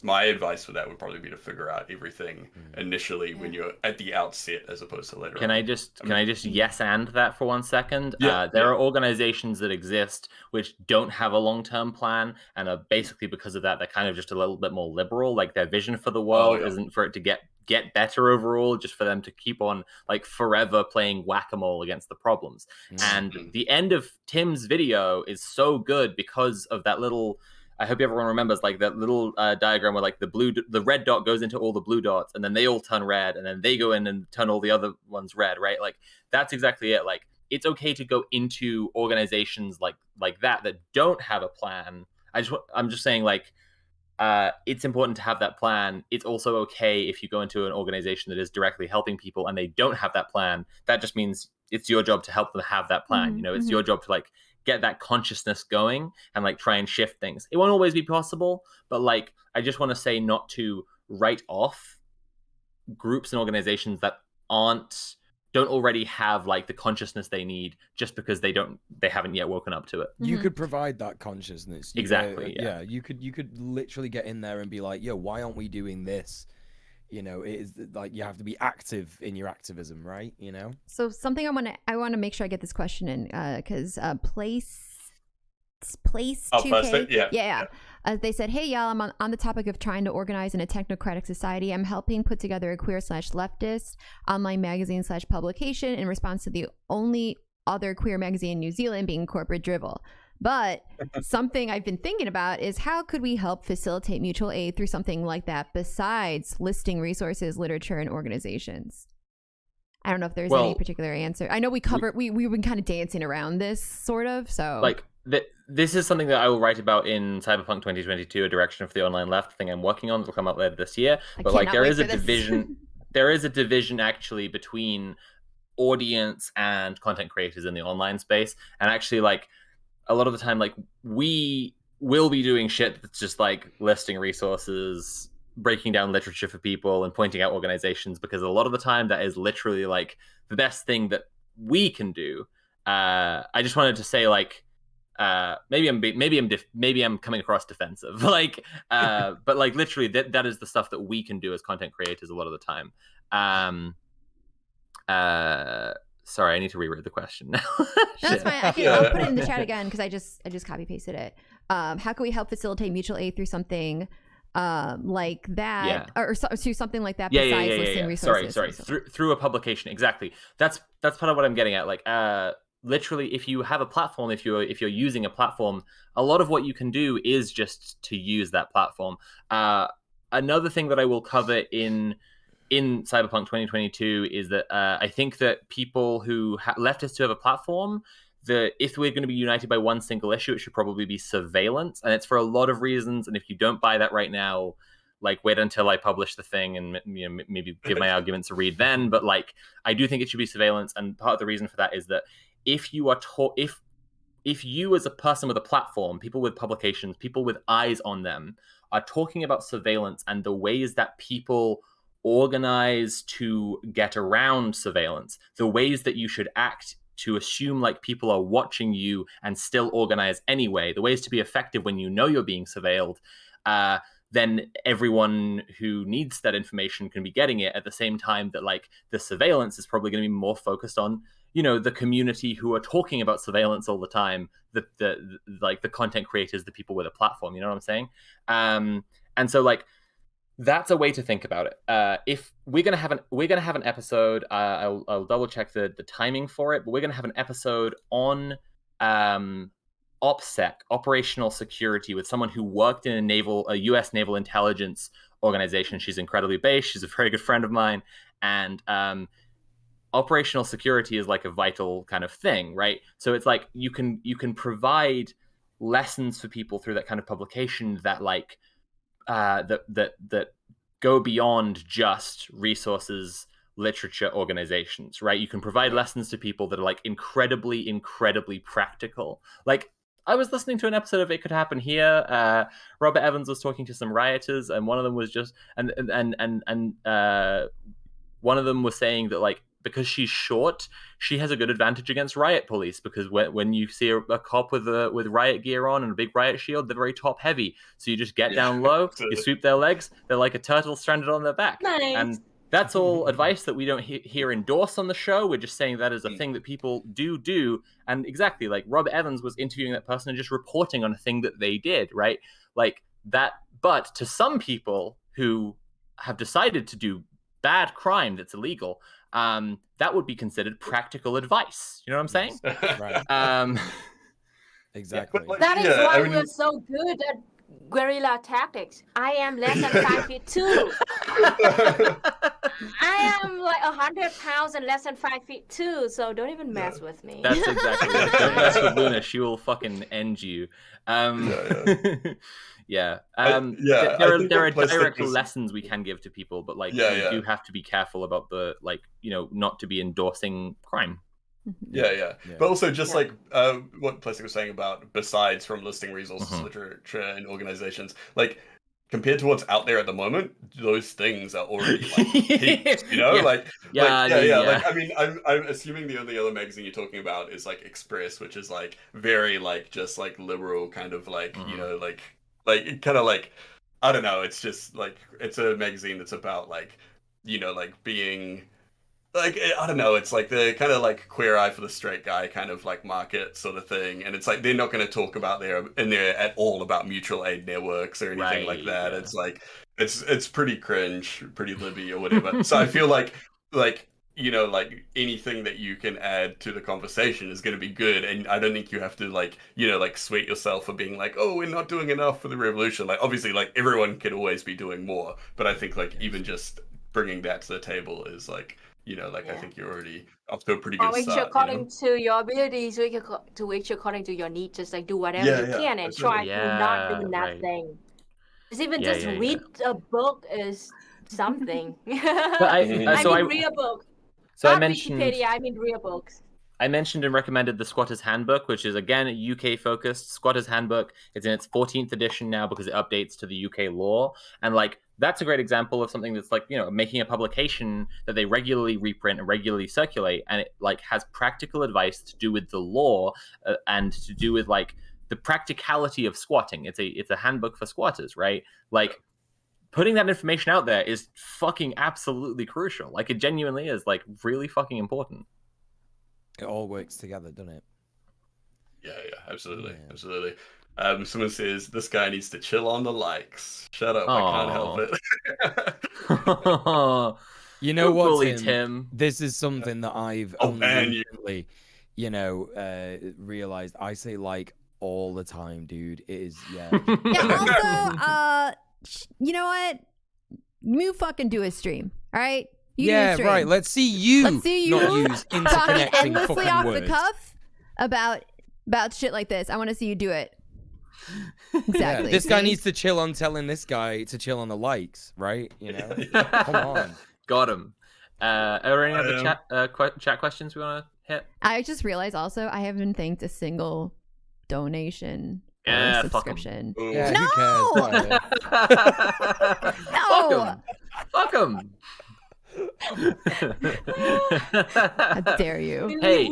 My advice for that would probably be to figure out everything initially when you're at the outset as opposed to later on. Can I just yes and that for 1 second? There are organizations that exist which don't have a long-term plan, and are basically, because of that, they're kind of just a little bit more liberal. Like their vision for the world isn't for it to get better overall, just for them to keep on like forever playing whack-a-mole against the problems. And the end of Tim's video is so good because of that little, I hope everyone remembers, like that little diagram where like the red dot goes into all the blue dots, and then they all turn red, and then they go in and turn all the other ones red, right? Like that's exactly it. Like it's okay to go into organizations like that don't have a plan. I'm just saying, like, it's important to have that plan. It's also okay if you go into an organization that is directly helping people and they don't have that plan. That just means it's your job to help them have that plan. It's your job to like get that consciousness going and like try and shift things. It won't always be possible, but like I just want to say not to write off groups and organizations that don't already have like the consciousness they need just because they haven't yet woken up to it. You could provide that consciousness. Exactly. You could literally get in there and be like, yo, why aren't we doing this? It is like you have to be active in your activism, right? So something I want to make sure I get this question in, because Place 2K. They said, hey, y'all, I'm on the topic of trying to organize in a technocratic society. I'm helping put together a queer/leftist online magazine/publication in response to the only other queer magazine in New Zealand being corporate drivel. But something I've been thinking about is how could we help facilitate mutual aid through something like that besides listing resources, literature, and organizations? I don't know if there's any particular answer. I know we've been kind of dancing around this sort of, so like this is something that I will write about in Cyberpunk 2022, a direction for the online left thing I'm working on. It'll come out later this year. But like there is a division. There is a division actually between audience and content creators in the online space. And actually, like a lot of the time, like we will be doing shit that's just like listing resources, breaking down literature for people, and pointing out organizations, because a lot of the time that is literally like the best thing that we can do. I just wanted to say, like, maybe I'm coming across defensive, like, but like literally that is the stuff that we can do as content creators a lot of the time. Sorry, I need to reread the question now. That's fine. I'll put it in the chat again because I just copy pasted it. How can we help facilitate mutual aid through something like that, or through something like that besides listing resources? Sorry. Through a publication, exactly. That's part of what I'm getting at. Like, literally, if you have a platform, if you're using a platform, a lot of what you can do is just to use that platform. Another thing that I will cover in Cyberpunk 2022 is that I think that people who leftists who have a platform, if we're going to be united by one single issue, it should probably be surveillance, and it's for a lot of reasons. And if you don't buy that right now, like, wait until I publish the thing and maybe give my arguments a read then. But like, I do think it should be surveillance, and part of the reason for that is that if if you as a person with a platform, people with publications, people with eyes on them, are talking about surveillance and the ways that people organize to get around surveillance, the ways that you should act to assume like people are watching you and still organize anyway, the ways to be effective when you know you're being surveilled, then everyone who needs that information can be getting it at the same time that like the surveillance is probably going to be more focused on, you know, the community who are talking about surveillance all the time, the like the content creators, the people with a platform, you know what I'm saying? And so like that's a way to think about it. If we're gonna have an episode, I'll double check the timing for it, but we're gonna have an episode on OPSEC, operational security, with someone who worked in a U.S. naval intelligence organization. She's incredibly based. She's a very good friend of mine, and operational security is like a vital kind of thing, right? So it's like you can provide lessons for people through that kind of publication that like that go beyond just resources, literature, organizations, right? You can provide lessons to people that are like incredibly practical. Like I was listening to an episode of It Could Happen Here. Robert Evans was talking to some rioters, and one of them was just and one of them was saying that like because she's short, she has a good advantage against riot police, because when you see a cop with riot gear on and a big riot shield, they're very top heavy. So you just get down low, you sweep their legs, they're like a turtle stranded on their back. Nice. And that's all advice that we don't hear endorsed on the show. We're just saying that is a thing that people do. And exactly, like Robert Evans was interviewing that person and just reporting on a thing that they did, right? Like that. But to some people who have decided to do bad crime that's illegal, that would be considered practical advice. You know what I'm saying? Right. Exactly. Like, that is why we're so good at guerrilla tactics. I am less than 5'2". I am like 100 pounds and less than 5'2", so don't even mess with me. That's exactly it. Don't mess with Luna. She will fucking end you. There are direct lessons we can give to people, but like we do have to be careful about the like, you know, not to be endorsing crime. Yeah. But also just like what Plastic was saying about, besides from listing resources, literature, and organizations, like compared to what's out there at the moment, those things are already like heaps, you know? Like I mean, I'm assuming the only other magazine you're talking about is like Express, which is like very like just like liberal kind of like, you know, like kind of like, I don't know, it's just like, it's a magazine that's about like, you know, like being like, I don't know, it's like the kind of like queer eye for the straight guy kind of like market sort of thing, and it's like they're not going to talk about in there at all about mutual aid networks or anything like that. It's like it's pretty cringe, pretty libby or whatever. So I feel like you know, like anything that you can add to the conversation is going to be good, and I don't think you have to like, you know, like sweat yourself for being like, oh, we're not doing enough for the revolution. Like obviously like everyone can always be doing more, but I think like even just bringing that to the table is like, you know, like I think you're already up to a pretty good start. According to your abilities, to which according to your needs, just like do whatever you can and try to not do nothing. Just even just read a book is something. I mean real book. So not I mentioned Wikipedia, I mean real books. I mentioned and recommended the Squatter's Handbook, which is again a UK focused Squatter's Handbook. It's in its 14th edition now because it updates to the UK law, and like that's a great example of something that's like, you know, making a publication that they regularly reprint and regularly circulate, and it like has practical advice to do with the law and to do with like the practicality of squatting. It's a handbook for squatters, right? Like putting that information out there is fucking absolutely crucial. Like it genuinely is like really fucking important. It all works together, doesn't it? Yeah, absolutely. Someone says this guy needs to chill on the likes. Shut up, I can't help it. You know what, Tim? This is something that I've only recently, you know, realized. I say like all the time, dude. It is Also, you know what? You fucking do a stream, all right? Right. Let's see you not use interconnecting endlessly fucking off words. The cuff about shit like this. I want to see you do it. Exactly. This guy needs to chill on telling this guy to chill on the likes, right? You know, come on. Got him. Are there any other chat questions we want to hit? I just realized also I haven't thanked a single donation or Yeah, subscription. Yeah, no! who cares? No! Fuck them. How dare you? Hey,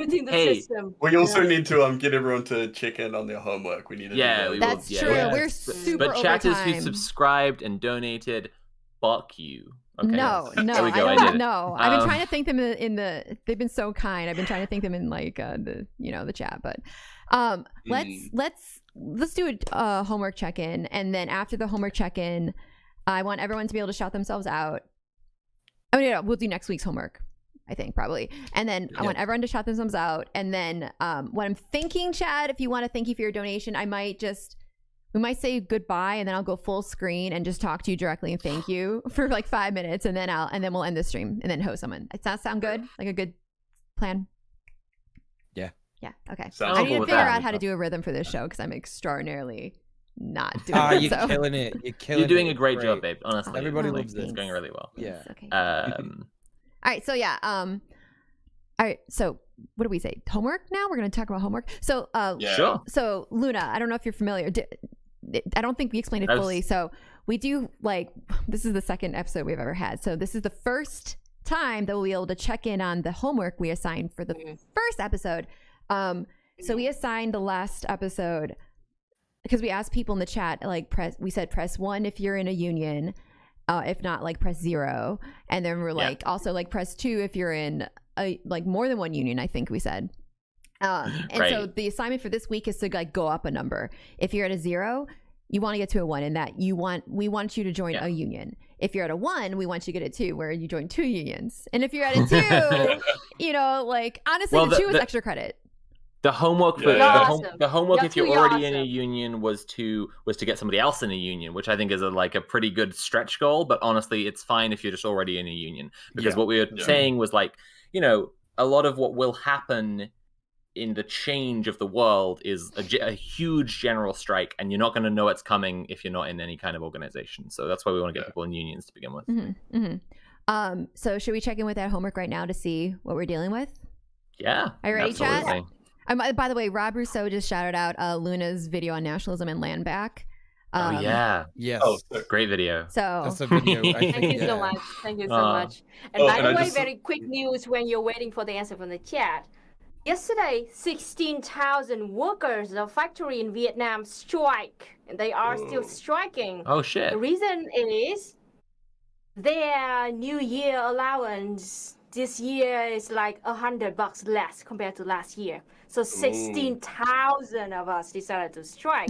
we also need to get everyone to check in on their homework. We need to do that. That's true. Yeah. We're super But chatters who overtime. subscribed and donated, fuck you. Okay. No, There we I I don't did it. know. I've been trying to thank them in the. They've been so kind. I've been trying to thank them in like the the chat. But let's do a homework check-in, and then after the homework check-in, I want everyone to be able to shout themselves out. Oh yeah, we'll do next week's homework, I think probably, and then I want everyone to shout themselves out, and then what I'm thinking, Chad, if you want to thank you for your donation, we might say goodbye, and then I'll go full screen and just talk to you directly and thank you for like 5 minutes, and then we'll end the stream and then host someone. Does that sound good? Like a good plan? Yeah. Yeah. Okay. Sounds I need to cool figure with out that. how to do a rhythm for this show because I'm extraordinarily not doing it. You're killing it. You're killing it. You're doing a great job, babe. Honestly, Everybody it's loves it. It's going really well. Yeah. Okay. All right. So yeah. All right. So what do we say? Homework now? We're going to talk about homework. So Sure. So Luna, I don't know if you're familiar. I don't think we explained it fully. So we do this is the second episode we've ever had. So this is the first time that we'll be able to check in on the homework we assigned for the first episode. So we assigned the last episode because we asked people in the chat, we said press 1 if you're in a union, if not, press 0, and then we're also press 2 if you're in a more than one union. I think we said. So the assignment for this week is to go up a number. If you're at a 0, you want to get to a 1, and that we want you to join a union. If you're at a 1, we want you to get a 2, where you join 2 unions. And if you're at a 2, honestly, the 2 is extra credit. The homework for the homework if you're already in a union was to get somebody else in a union, which I think is a pretty good stretch goal. But honestly, it's fine if you're just already in a union, because what we were saying was a lot of what will happen in the change of the world is a huge general strike, and you're not going to know it's coming if you're not in any kind of organization. So that's why we want to get people in unions to begin with. So should we check in with that homework right now to see what we're dealing with? Yeah. Are you ready, absolutely. chat? By the way, Rob Rousseau just shouted out Luna's video on nationalism and land back. Yes. Great video. So that's a video. Thank you so much. Thank you so much. And by the way, very quick news when you're waiting for the answer from the chat. Yesterday, 16,000 workers of factory in Vietnam strike, and they are still striking. Oh shit! The reason is their New Year allowance this year is $100 less compared to last year. So 16,000 of us decided to strike.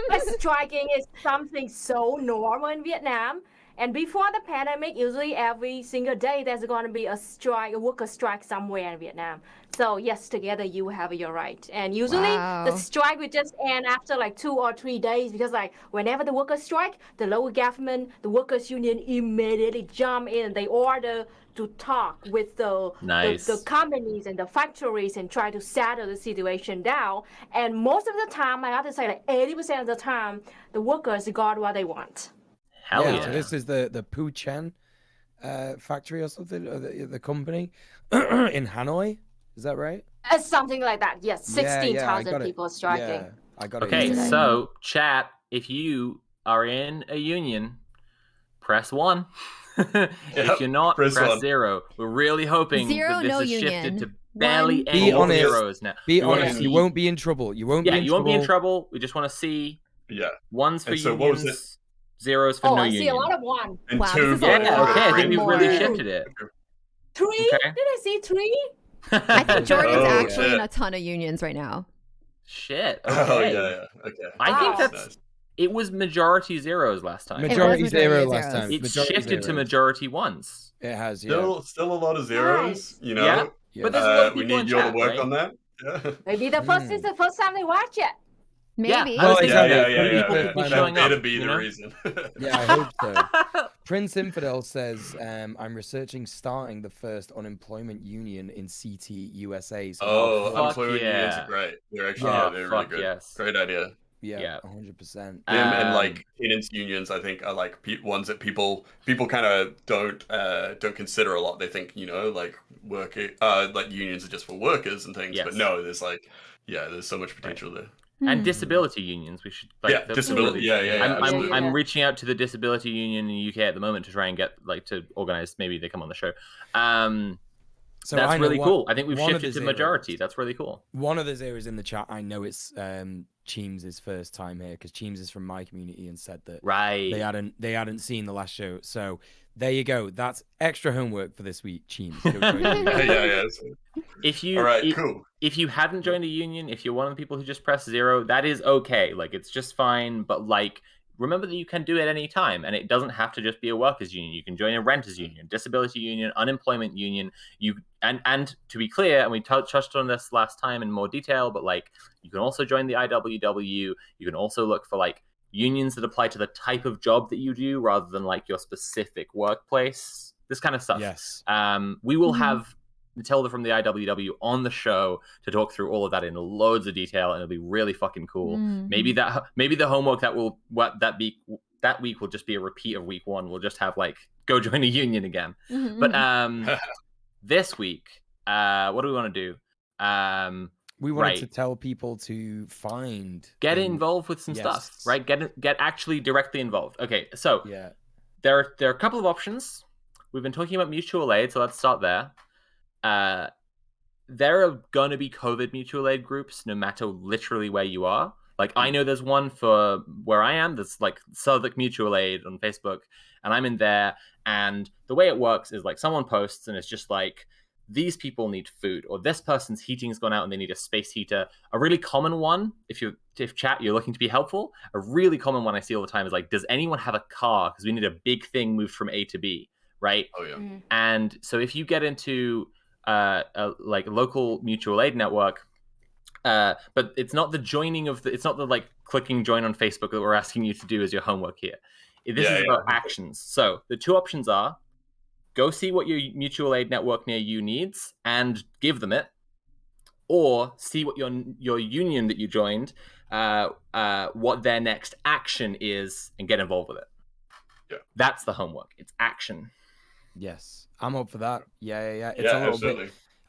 But striking is something so normal in Vietnam. And before the pandemic, usually every single day there's going to be a strike, a worker strike somewhere in Vietnam. So yes, together you have your right. And usually the strike will just end after 2 or 3 days, because whenever the workers strike, the local government, the workers union immediately jump in. They order to talk with the companies and the factories and try to settle the situation down. And most of the time, I have to say 80% of the time, the workers got what they want. Hell yeah. So this is the Phu Chen factory or something, or the company in Hanoi. Is that right? Something like that. Yes, 16,000 people striking. Yeah, I got it. Okay, so chat, if you are in a union, press 1. If you're not, press 0. We're really hoping that this is shifted to barely any zeros now. Be honest. You won't be in trouble. You won't be in trouble. We just want to see 1s for and so unions. What was it? 0s for no union. I see a lot of 1. And wow, 2 okay, I think we've really shifted it. 3? Okay. Did I see 3? I think Jordan's actually in a ton of unions right now. Shit. Okay. Oh yeah. Okay. I think that's it was majority 0s last time. Majority 0 last time. It's shifted to majority 1s. It has, Still a lot of 0s, you know. Yeah. But there's we need you all to work on that. Yeah. Maybe the first is the first time they watch it. Maybe. Yeah. People could be showing up. That'd be the reason. Yeah, I hope so. Prince Infidel says, I'm researching starting the first unemployment union in CT USA. So unemployment unions are great. They're actually they're really good. Yes. Great idea. Yeah, 100%. And tenants unions, I think, are ones that people kind of don't consider a lot. They think, work unions are just for workers and things. Yes. But no, there's there's so much potential there. And disability unions, we should disability. I'm reaching out to the disability union in the UK at the moment to try and get to organize. Maybe they come on the show. So that's really cool. I think we've shifted to majority. That's really cool. One of the zeros in the chat, I know it's Cheems' first time here because Cheems is from my community and said that they hadn't seen the last show. So there you go. That's extra homework for this week, Cheems. If you hadn't joined a union, if you're one of the people who just pressed 0, that is okay. Like, it's just fine. But like, remember that you can do it any time, and it doesn't have to just be a workers' union. You can join a renters' union, disability union, unemployment union. And to be clear, and we touched on this last time in more detail, but like, you can also join the IWW. You can also look for like unions that apply to the type of job that you do rather than like your specific workplace. This kind of stuff. Yes. We will have Matilda from the IWW on the show to talk through all of that in loads of detail, and it'll be really fucking cool. Maybe the homework that week will just be a repeat of week 1. We'll just have like go join a union again. But this week, what do we want to do? We wanted to tell people to get involved with some stuff, right? Get actually directly involved. Okay, so there are a couple of options. We've been talking about mutual aid, so let's start there. There are going to be COVID mutual aid groups no matter literally where you are. Like, I know there's one for where I am that's like Southwark Mutual Aid on Facebook, and I'm in there, and the way it works is like someone posts and it's just like, these people need food, or this person's heating's gone out and they need a space heater. A really common one, if chat, you're looking to be helpful, a really common one I see all the time is like, does anyone have a car? Because we need a big thing moved from A to B, right? Oh yeah. And so if you get into a local mutual aid network, but it's not the joining of it's not the like clicking join on Facebook that we're asking you to do as your homework here. This is about actions. So the two options are: go see what your mutual aid network near you needs and give them it, or see what your union that you joined, what their next action is, and get involved with it. Yeah, that's the homework. It's action. Yes, I'm up for that. Yeah. It's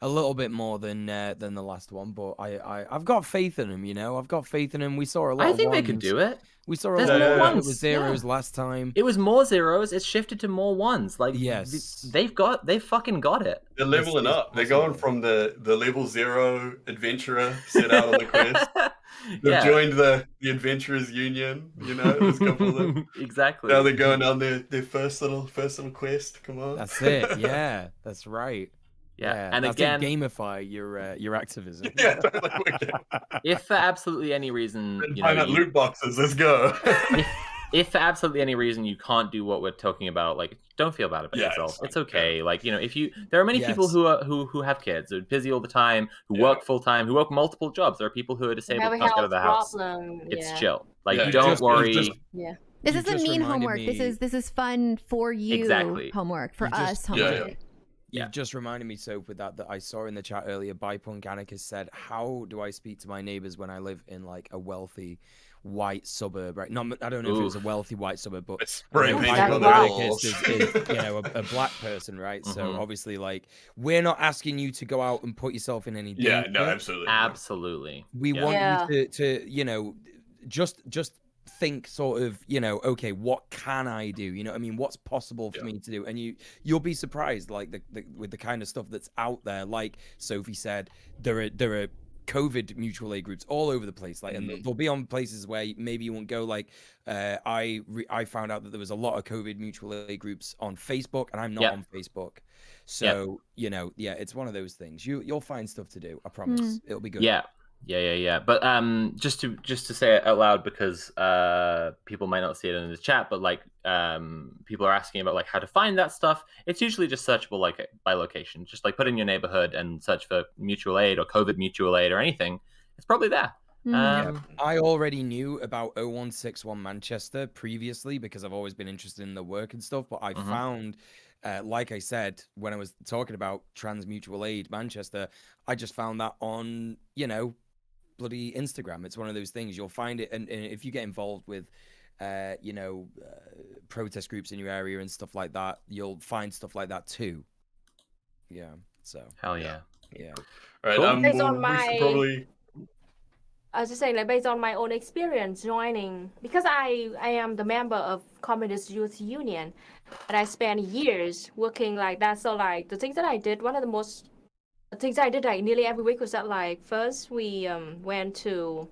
a little bit more than the last one, but I've got faith in him. You know, I've got faith in him. We saw a lot. I think they can do it. We saw a lot of ones. It was zeros last time. It was more zeros. It's shifted to more ones. Like, they've fucking got it. They're leveling up. They're going from the level 0 adventurer set out on the quest. They've joined the adventurers union. You know, there's a couple of them. Exactly. Now they're going on their first little quest. Come on. That's it. Yeah, that's right. Yeah, and again, gamify your activism. Yeah, totally. If for absolutely any reason, loot boxes, let's go. if for absolutely any reason you can't do what we're talking about, like, don't feel bad about yourself. It's okay. Yeah. Like, there are many people who have kids, who are busy all the time, who work full time, who work multiple jobs. There are people who are disabled, can't get out of the house. It's chill. Like, don't worry. This isn't mean homework. This is fun for you. Homework for us. Homework. You've just reminded me, Soph, with that I saw in the chat earlier. Bipunk Anarchist said, "How do I speak to my neighbors when I live in like a wealthy white suburb?" Right? No, I don't know if it was a wealthy white suburb, but Bipunk Anarchist is a black person, right? Mm-hmm. So obviously, like, we're not asking you to go out and put yourself in any danger. Yeah, no, absolutely. We want you to just think sort of, okay, what can I do? You know what I mean? What's possible for me to do? And you'll be surprised, like, with the kind of stuff that's out there. Like Sophie said, there are COVID mutual aid groups all over the place. Like, and they'll be on places where maybe you won't go. Like, I found out that there was a lot of COVID mutual aid groups on Facebook, and I'm not on Facebook. So, it's one of those things. You'll find stuff to do. I promise. It'll be good. Yeah. But just to say it out loud, because people might not see it in the chat, but like people are asking about like how to find that stuff. It's usually just searchable like by location. Just like put in your neighborhood and search for mutual aid or COVID mutual aid or anything. It's probably there. I already knew about 0161 Manchester previously because I've always been interested in the work and stuff, but I found, like I said, when I was talking about Trans Mutual Aid Manchester, I just found that on, bloody Instagram. It's one of those things. You'll find it, and if you get involved with, protest groups in your area and stuff like that, you'll find stuff like that too. Yeah. So. Hell yeah. Yeah. All right. Based on my I was just saying, like, based on my own experience joining, because I am the member of Communist Youth Union, and I spent years working like that. So like the things that I did, one of the things I did like nearly every week was that like first we went to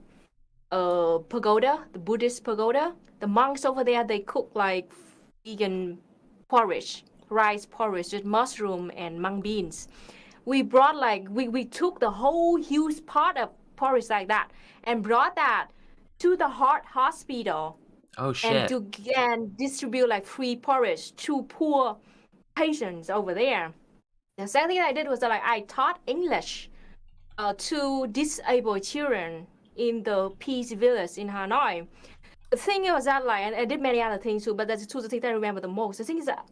pagoda, the Buddhist pagoda. The monks over there, they cook like vegan porridge, rice porridge with mushroom and mung beans. We brought like we took the whole huge pot of porridge like that and brought that to the heart hospital. Oh shit. And distribute like free porridge to poor patients over there. The second thing I did was that like I taught English to disabled children in the Peace Village in Hanoi. The thing was that like, and I did many other things too, but that's two of the things that I remember the most. The thing is that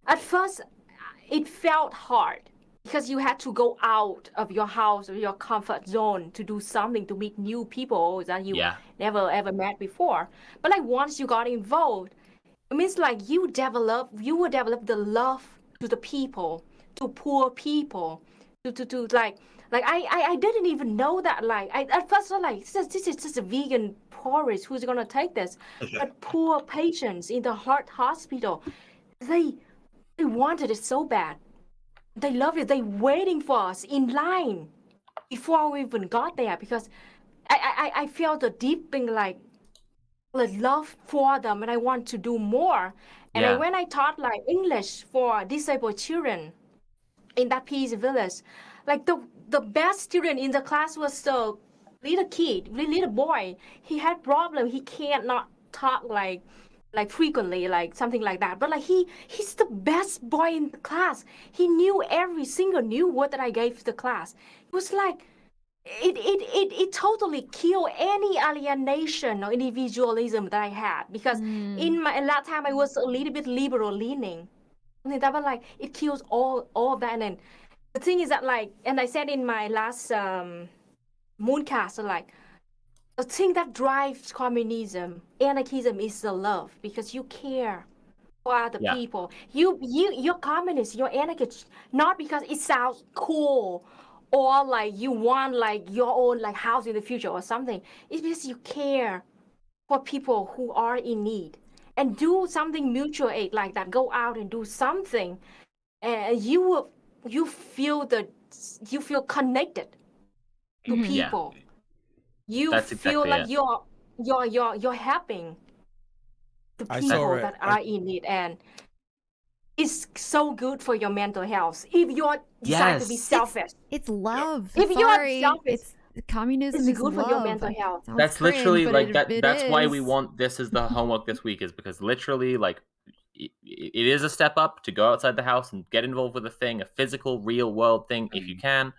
at first it felt hard because you had to go out of your house or your comfort zone to do something, to meet new people that you never ever met before. But like once you got involved, it means like you will develop the love to the people, to poor people, to like I didn't even know that. Like I at first I was like, this is just a vegan porridge, who's gonna take this? But poor patients in the heart hospital, they wanted it so bad. They love it. They waiting for us in line before we even got there, because I felt a deep thing like love for them, and I want to do more. And when I taught like English for disabled children in that Peace Village, like the best student in the class was the little boy. He had problem. He can't not talk like frequently, like something like that. But like he's the best boy in the class. He knew every single new word that I gave to the class. It was like it totally killed any alienation or individualism that I had, because in that time I was a little bit liberal leaning. And that was like it kills all of that. And the thing is that like, and I said in my last mooncast, like the thing that drives communism, anarchism, is the love, because you care for other people. You're communist, you're anarchist, not because it sounds cool or like you want like your own like house in the future or something. It's because you care for people who are in need, and do something mutual aid like that. Go out and do something, and you feel connected to people. That's feel exactly like you're helping the people that are in need, and it's so good for your mental health. If you're decide to be selfish, it's love. If Sorry. you're selfish, communism is good love. for your mental health. That's cringe, literally like that's why we want this as the homework this week, is because literally like it is a step up to go outside the house and get involved with a thing, a physical, real world thing, if you can.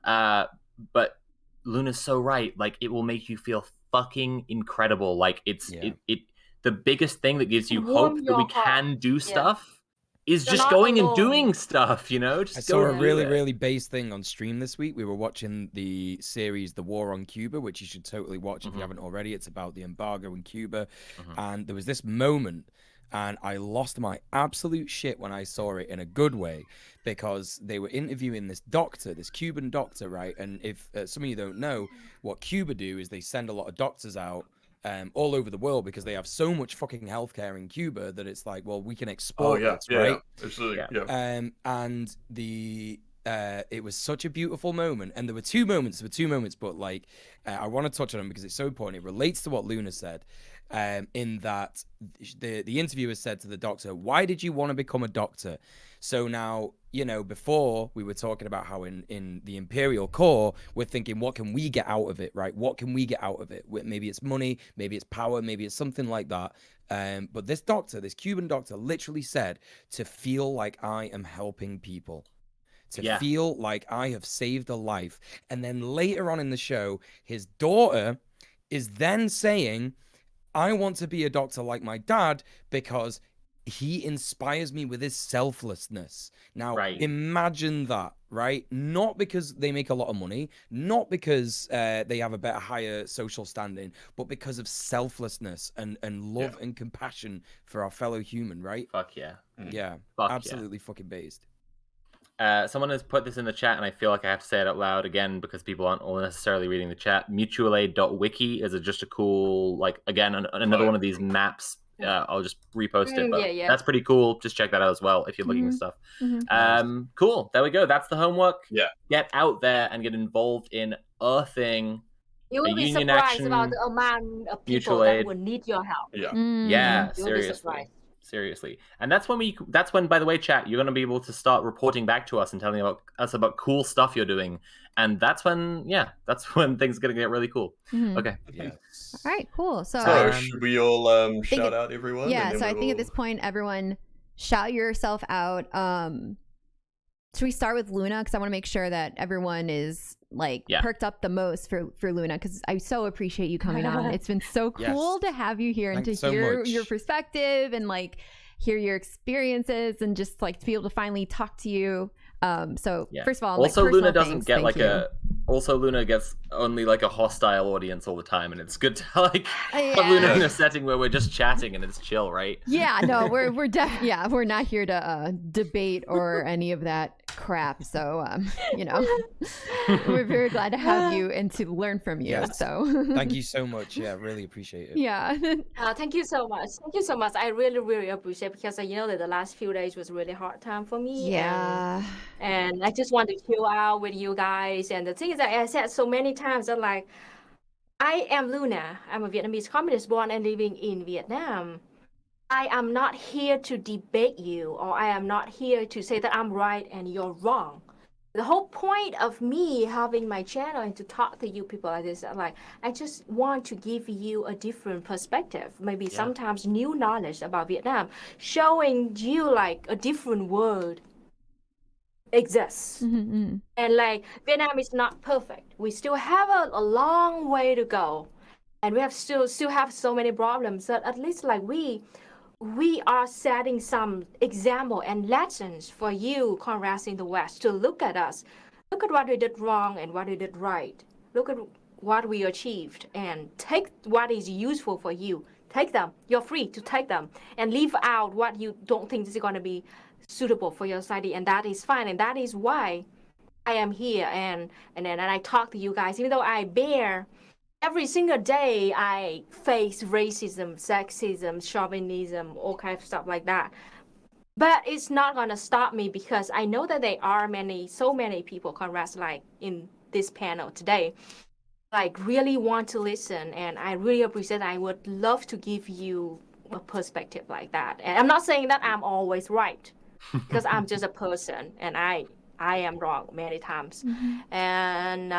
But Luna's so right. Like it will make you feel fucking incredible. Like it's the biggest thing that gives you hope that we can do stuff is just going and doing stuff, you know? Just I saw a really based thing on stream this week. We were watching the series The War on Cuba, which you should totally watch if you haven't already. It's about the embargo in Cuba. And there was this moment, and I lost my absolute shit when I saw it, in a good way, because they were interviewing this doctor, this Cuban doctor, right? And if some of you don't know, what Cuba do is they send a lot of doctors out all over the world, because they have so much fucking healthcare in Cuba that it's like, well, we can export this, right? And the it was such a beautiful moment, and there were two moments, but like I want to touch on them because it's so important. It relates to what Luna said, in that the interviewer said to the doctor, "Why did you want to become a doctor?" So now, you know, before we were talking about how in the Imperial core, we're thinking, what can we get out of it, right? What can we get out of it? Maybe it's money, maybe it's power, maybe it's something like that. But this doctor, this Cuban doctor, literally said, to feel like I am helping people, to feel like I have saved a life. And then later on in the show, his daughter is then saying, I want to be a doctor like my dad because he inspires me with his selflessness. Now, imagine that, right? Not because they make a lot of money, not because they have a better, higher social standing, but because of selflessness and love and compassion for our fellow human, right? Fuck yeah. Yeah, Fuck absolutely fucking based. someone has put this in the chat, and I feel like I have to say it out loud again because people aren't all necessarily reading the chat. Mutualaid.wiki is just a cool, like, again, another one of these maps. I'll just repost it, but that's pretty cool. Just check that out as well if you're looking at stuff. Cool. There we go. That's the homework. Yeah. Get out there and get involved in earthing. You will be surprised about the amount of people that will need your help. Yeah. Yeah, seriously. Seriously. And that's when, by the way, chat, you're going to be able to start reporting back to us and telling us about cool stuff you're doing. And that's when things are going to get really cool. Okay. Yes. All right, cool. So should we all shout out everyone? Yeah, so I think at this point, everyone shout yourself out. Should we start with Luna? Because I want to make sure that everyone is perked up the most for Luna, because I so appreciate you coming on. It's been so cool to have you here and to hear your perspective and hear your experiences and just to be able to finally talk to you. So first of all, also Luna doesn't get Luna gets only a hostile audience all the time, and it's good to have Luna in a setting where we're just chatting and it's chill, right? Yeah, no, we're not here to debate or any of that crap. So we're very glad to have you and to learn from you. Yes. So thank you so much. Yeah, really appreciate it. Yeah. Thank you so much. Thank you so much. I really, really appreciate it, because that the last few days was really hard time for me. Yeah. And I just want to chill out with you guys. And the thing is that I said so many times that I am Luna. I'm a Vietnamese communist born and living in Vietnam. I am not here to debate you, or I am not here to say that I'm right and you're wrong. The whole point of me having my channel and to talk to you people like this, I just want to give you a different perspective, maybe sometimes new knowledge about Vietnam, showing you a different world exists. And Vietnam is not perfect. We still have a long way to go, and we have still have so many problems. But at least we are setting some example and lessons for you, comrades in the West, to look at us. Look at what we did wrong and what we did right. Look at what we achieved and take what is useful for you. Take them. You're free to take them and leave out what you don't think is going to be suitable for your society, and that is fine. And that is why I am here and I talk to you guys, even though I bear every single day I face racism, sexism, chauvinism, all kinds of stuff like that. But it's not gonna stop me, because I know that there are so many people, comrades, in this panel today, really want to listen, and I really appreciate it. I would love to give you a perspective like that. And I'm not saying that I'm always right, because I'm just a person, and I am wrong many times. And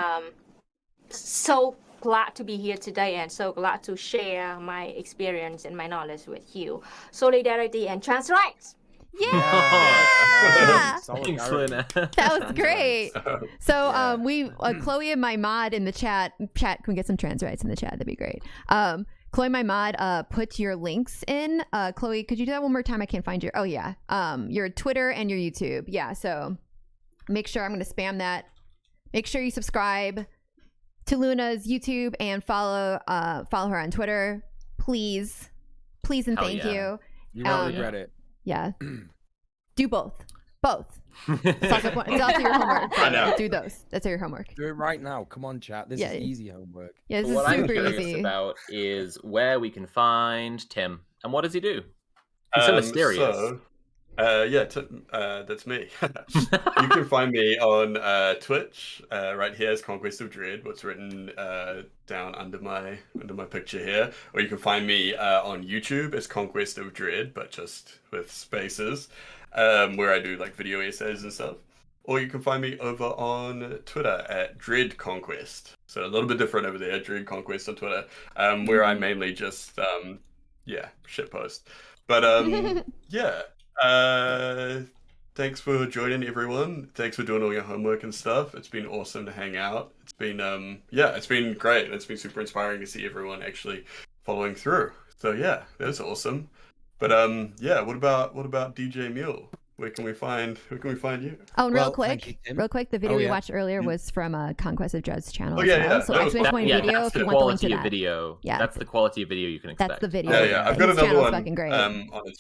so glad to be here today, and so glad to share my experience and my knowledge with you. Solidarity and trans rights. Yeah. Thanks, Luna. That was great. So we Chloe and my mod in the chat, can we get some trans rights in the chat? That'd be great. Chloe, my mod, put your links in. Chloe, could you do that one more time? I can't find your your Twitter and your YouTube. Yeah, so make sure, I'm going to spam that. Make sure you subscribe to Luna's YouTube and follow her on Twitter. Please and thank you. You won't regret it. Yeah. Do both. It's also your homework. I know. Do those. That's your homework. Do it right now. Come on, chat. This is easy homework. Yeah, this is what super I'm curious easy. about is where we can find Tim, and what does he do? He's so mysterious. That's me. You can find me on Twitch. Right here is Conquest of Dread, what's written down under my picture here. Or you can find me on YouTube as Conquest of Dread, but just with spaces, where I do video essays and stuff. Or you can find me over on Twitter at Dread Conquest. So a little bit different over there, Dread Conquest on Twitter, where I mainly just shitpost. But thanks for joining, everyone. Thanks for doing all your homework and stuff. It's been awesome to hang out. It's been it's been great. It's been super inspiring to see everyone actually following through. So yeah, that was awesome. But what about DJ Mule? Where can we find you? Oh, and real quick, the video we watched earlier was from Conquest of Dread's channel as well. So exclamation point video if you want the link to that. Video. Yeah, that's the quality of video you can expect. That's the video. Yeah. I've got another one. Fucking great. I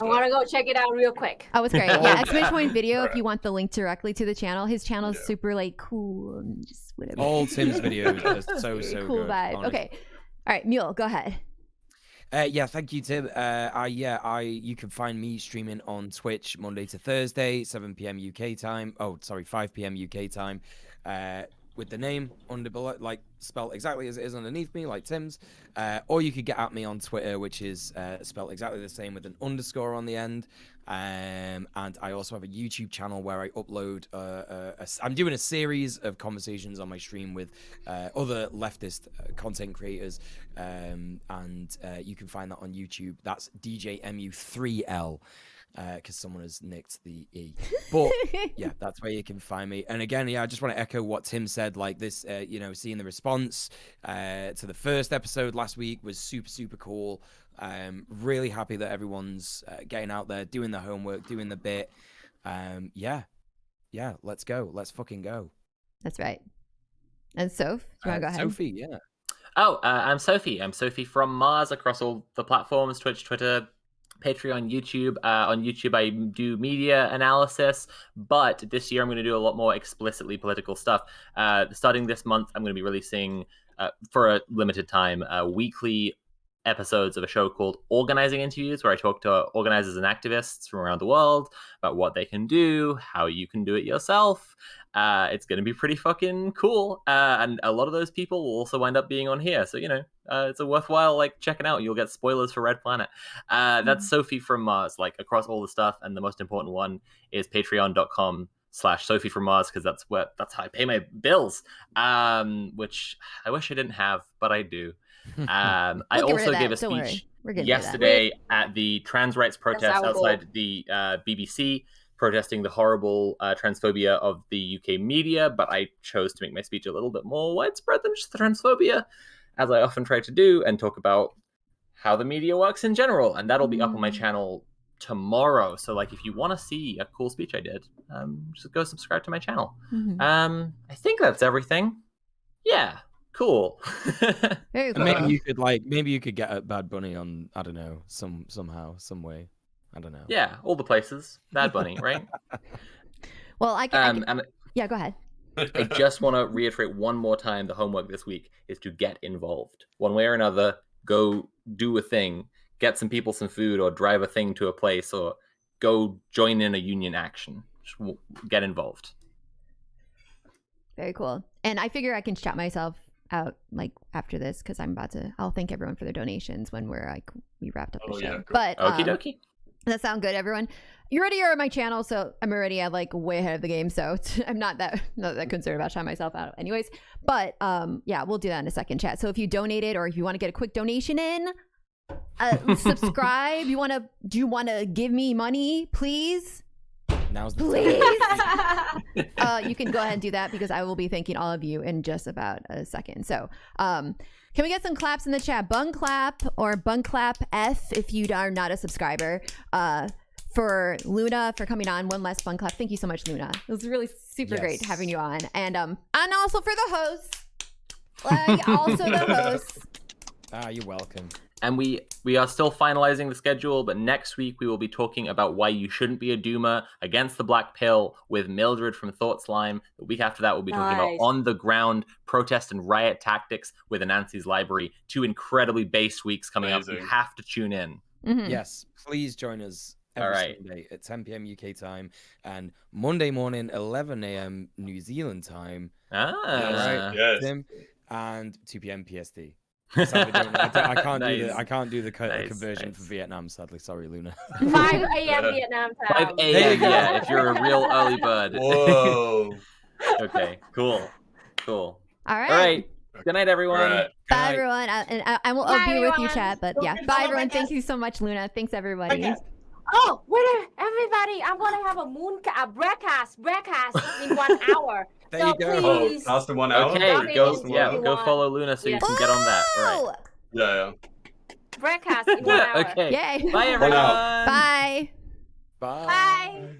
want to go check it out real quick. Oh, it's great. Yeah, exclamation point video if you want the link directly to the channel. His channel is super like cool and just whatever. All Tim's videos are so cool good. Vibe. Honestly. Okay. All right, Mule, go ahead. Yeah, thank you, Tim. You can find me streaming on Twitch Monday to Thursday, 7 p.m. UK time. Oh, sorry, 5 p.m. UK time. With the name like spelled exactly as it is underneath me, like Tim's. Or you could get at me on Twitter, which is spelled exactly the same with an underscore on the end. And I also have a YouTube channel where I upload. I'm doing a series of conversations on my stream with other leftist content creators, and you can find that on YouTube. That's DJMU3L. Because someone has nicked the E. But yeah, that's where you can find me. And again, I just want to echo what Tim said. Like this, seeing the response to the first episode last week was super, super cool. Really happy that everyone's getting out there, doing the homework, doing the bit. Yeah, let's go. Let's fucking go. That's right. And Soph, do you want to go ahead? Sophie, yeah. Oh, I'm Sophie. I'm Sophie from Mars across all the platforms, Twitch, Twitter, Patreon, YouTube. On YouTube, I do media analysis, but this year I'm going to do a lot more explicitly political stuff. Starting this month, I'm going to be releasing, for a limited time, weekly episodes of a show called Organizing Interviews, where I talk to organizers and activists from around the world about what they can do, how you can do it yourself. It's going to be pretty fucking cool. And a lot of those people will also wind up being on here. So, it's a worthwhile, checking out. You'll get spoilers for Red Planet. That's Sophie from Mars, across all the stuff. And the most important one is patreon.com/Sophie from Mars, because that's how I pay my bills, which I wish I didn't have, but I do. I also gave a speech yesterday at the trans rights protest outside the BBC, protesting the horrible transphobia of the UK media, but I chose to make my speech a little bit more widespread than just the transphobia, as I often try to do, and talk about how the media works in general, and that'll be up on my channel tomorrow. So, if you want to see a cool speech I did, just go subscribe to my channel. I think that's everything. Yeah. Cool. Very cool. Maybe you could get a Bad Bunny on, I don't know, somehow, some way. I don't know. Yeah, all the places. Bad Bunny, right? Well, I can. Yeah, go ahead. I just want to reiterate one more time, the homework this week is to get involved. One way or another, go do a thing, get some people some food, or drive a thing to a place, or go join in a union action. Just get involved. Very cool. And I figure I can shout myself out after this, because I'll thank everyone for their donations when we wrapped up the show. Cool. But okie dokie. That sound good, everyone? You already are on my channel, so I'm already way ahead of the game, so I'm not that concerned about shouting myself out anyways. But yeah, we'll do that in a second, chat. So if you donated, or if you want to get a quick donation in, subscribe. Do you want to give me money, please? Now's the time. You can go ahead and do that, because I will be thanking all of you in just about a second. So can we get some claps in the chat? Bung clap or bung clap F if you are not a subscriber. For Luna for coming on. One last bung clap. Thank you so much, Luna. It was really super great having you on. And also for the hosts. You're welcome. And we are still finalizing the schedule, but next week we will be talking about why you shouldn't be a doomer, Against the Black Pill with Mildred from Thought Slime. The week after that, we'll be talking about on the ground protest and riot tactics with Anansi's Library. 2 incredibly based weeks coming up. You have to tune in. Yes, please join us every Sunday at 10 p.m. UK time, and Monday morning 11 a.m. New Zealand time. Yes. Tim, and 2 p.m. PST. I can't do the conversion for Vietnam, sadly. Sorry, Luna. 5 a.m. Vietnam time. 5 a.m. Yeah, if you're a real early bird. Whoa. Okay, cool. All right. Good night, everyone. Right. Bye, everyone. And I will be with you, chat. But yeah, bye, everyone. Thank you so much, Luna. Thanks, everybody. Oh, wait, everybody! I'm gonna have a broadcast in 1 hour. There you go. Please. Oh, last in 1 hour. Okay, go follow Luna so you can get on that. All right. Yeah. Broadcast in 1 hour. Okay. Yay. Bye, everyone. Bye. Bye. Bye.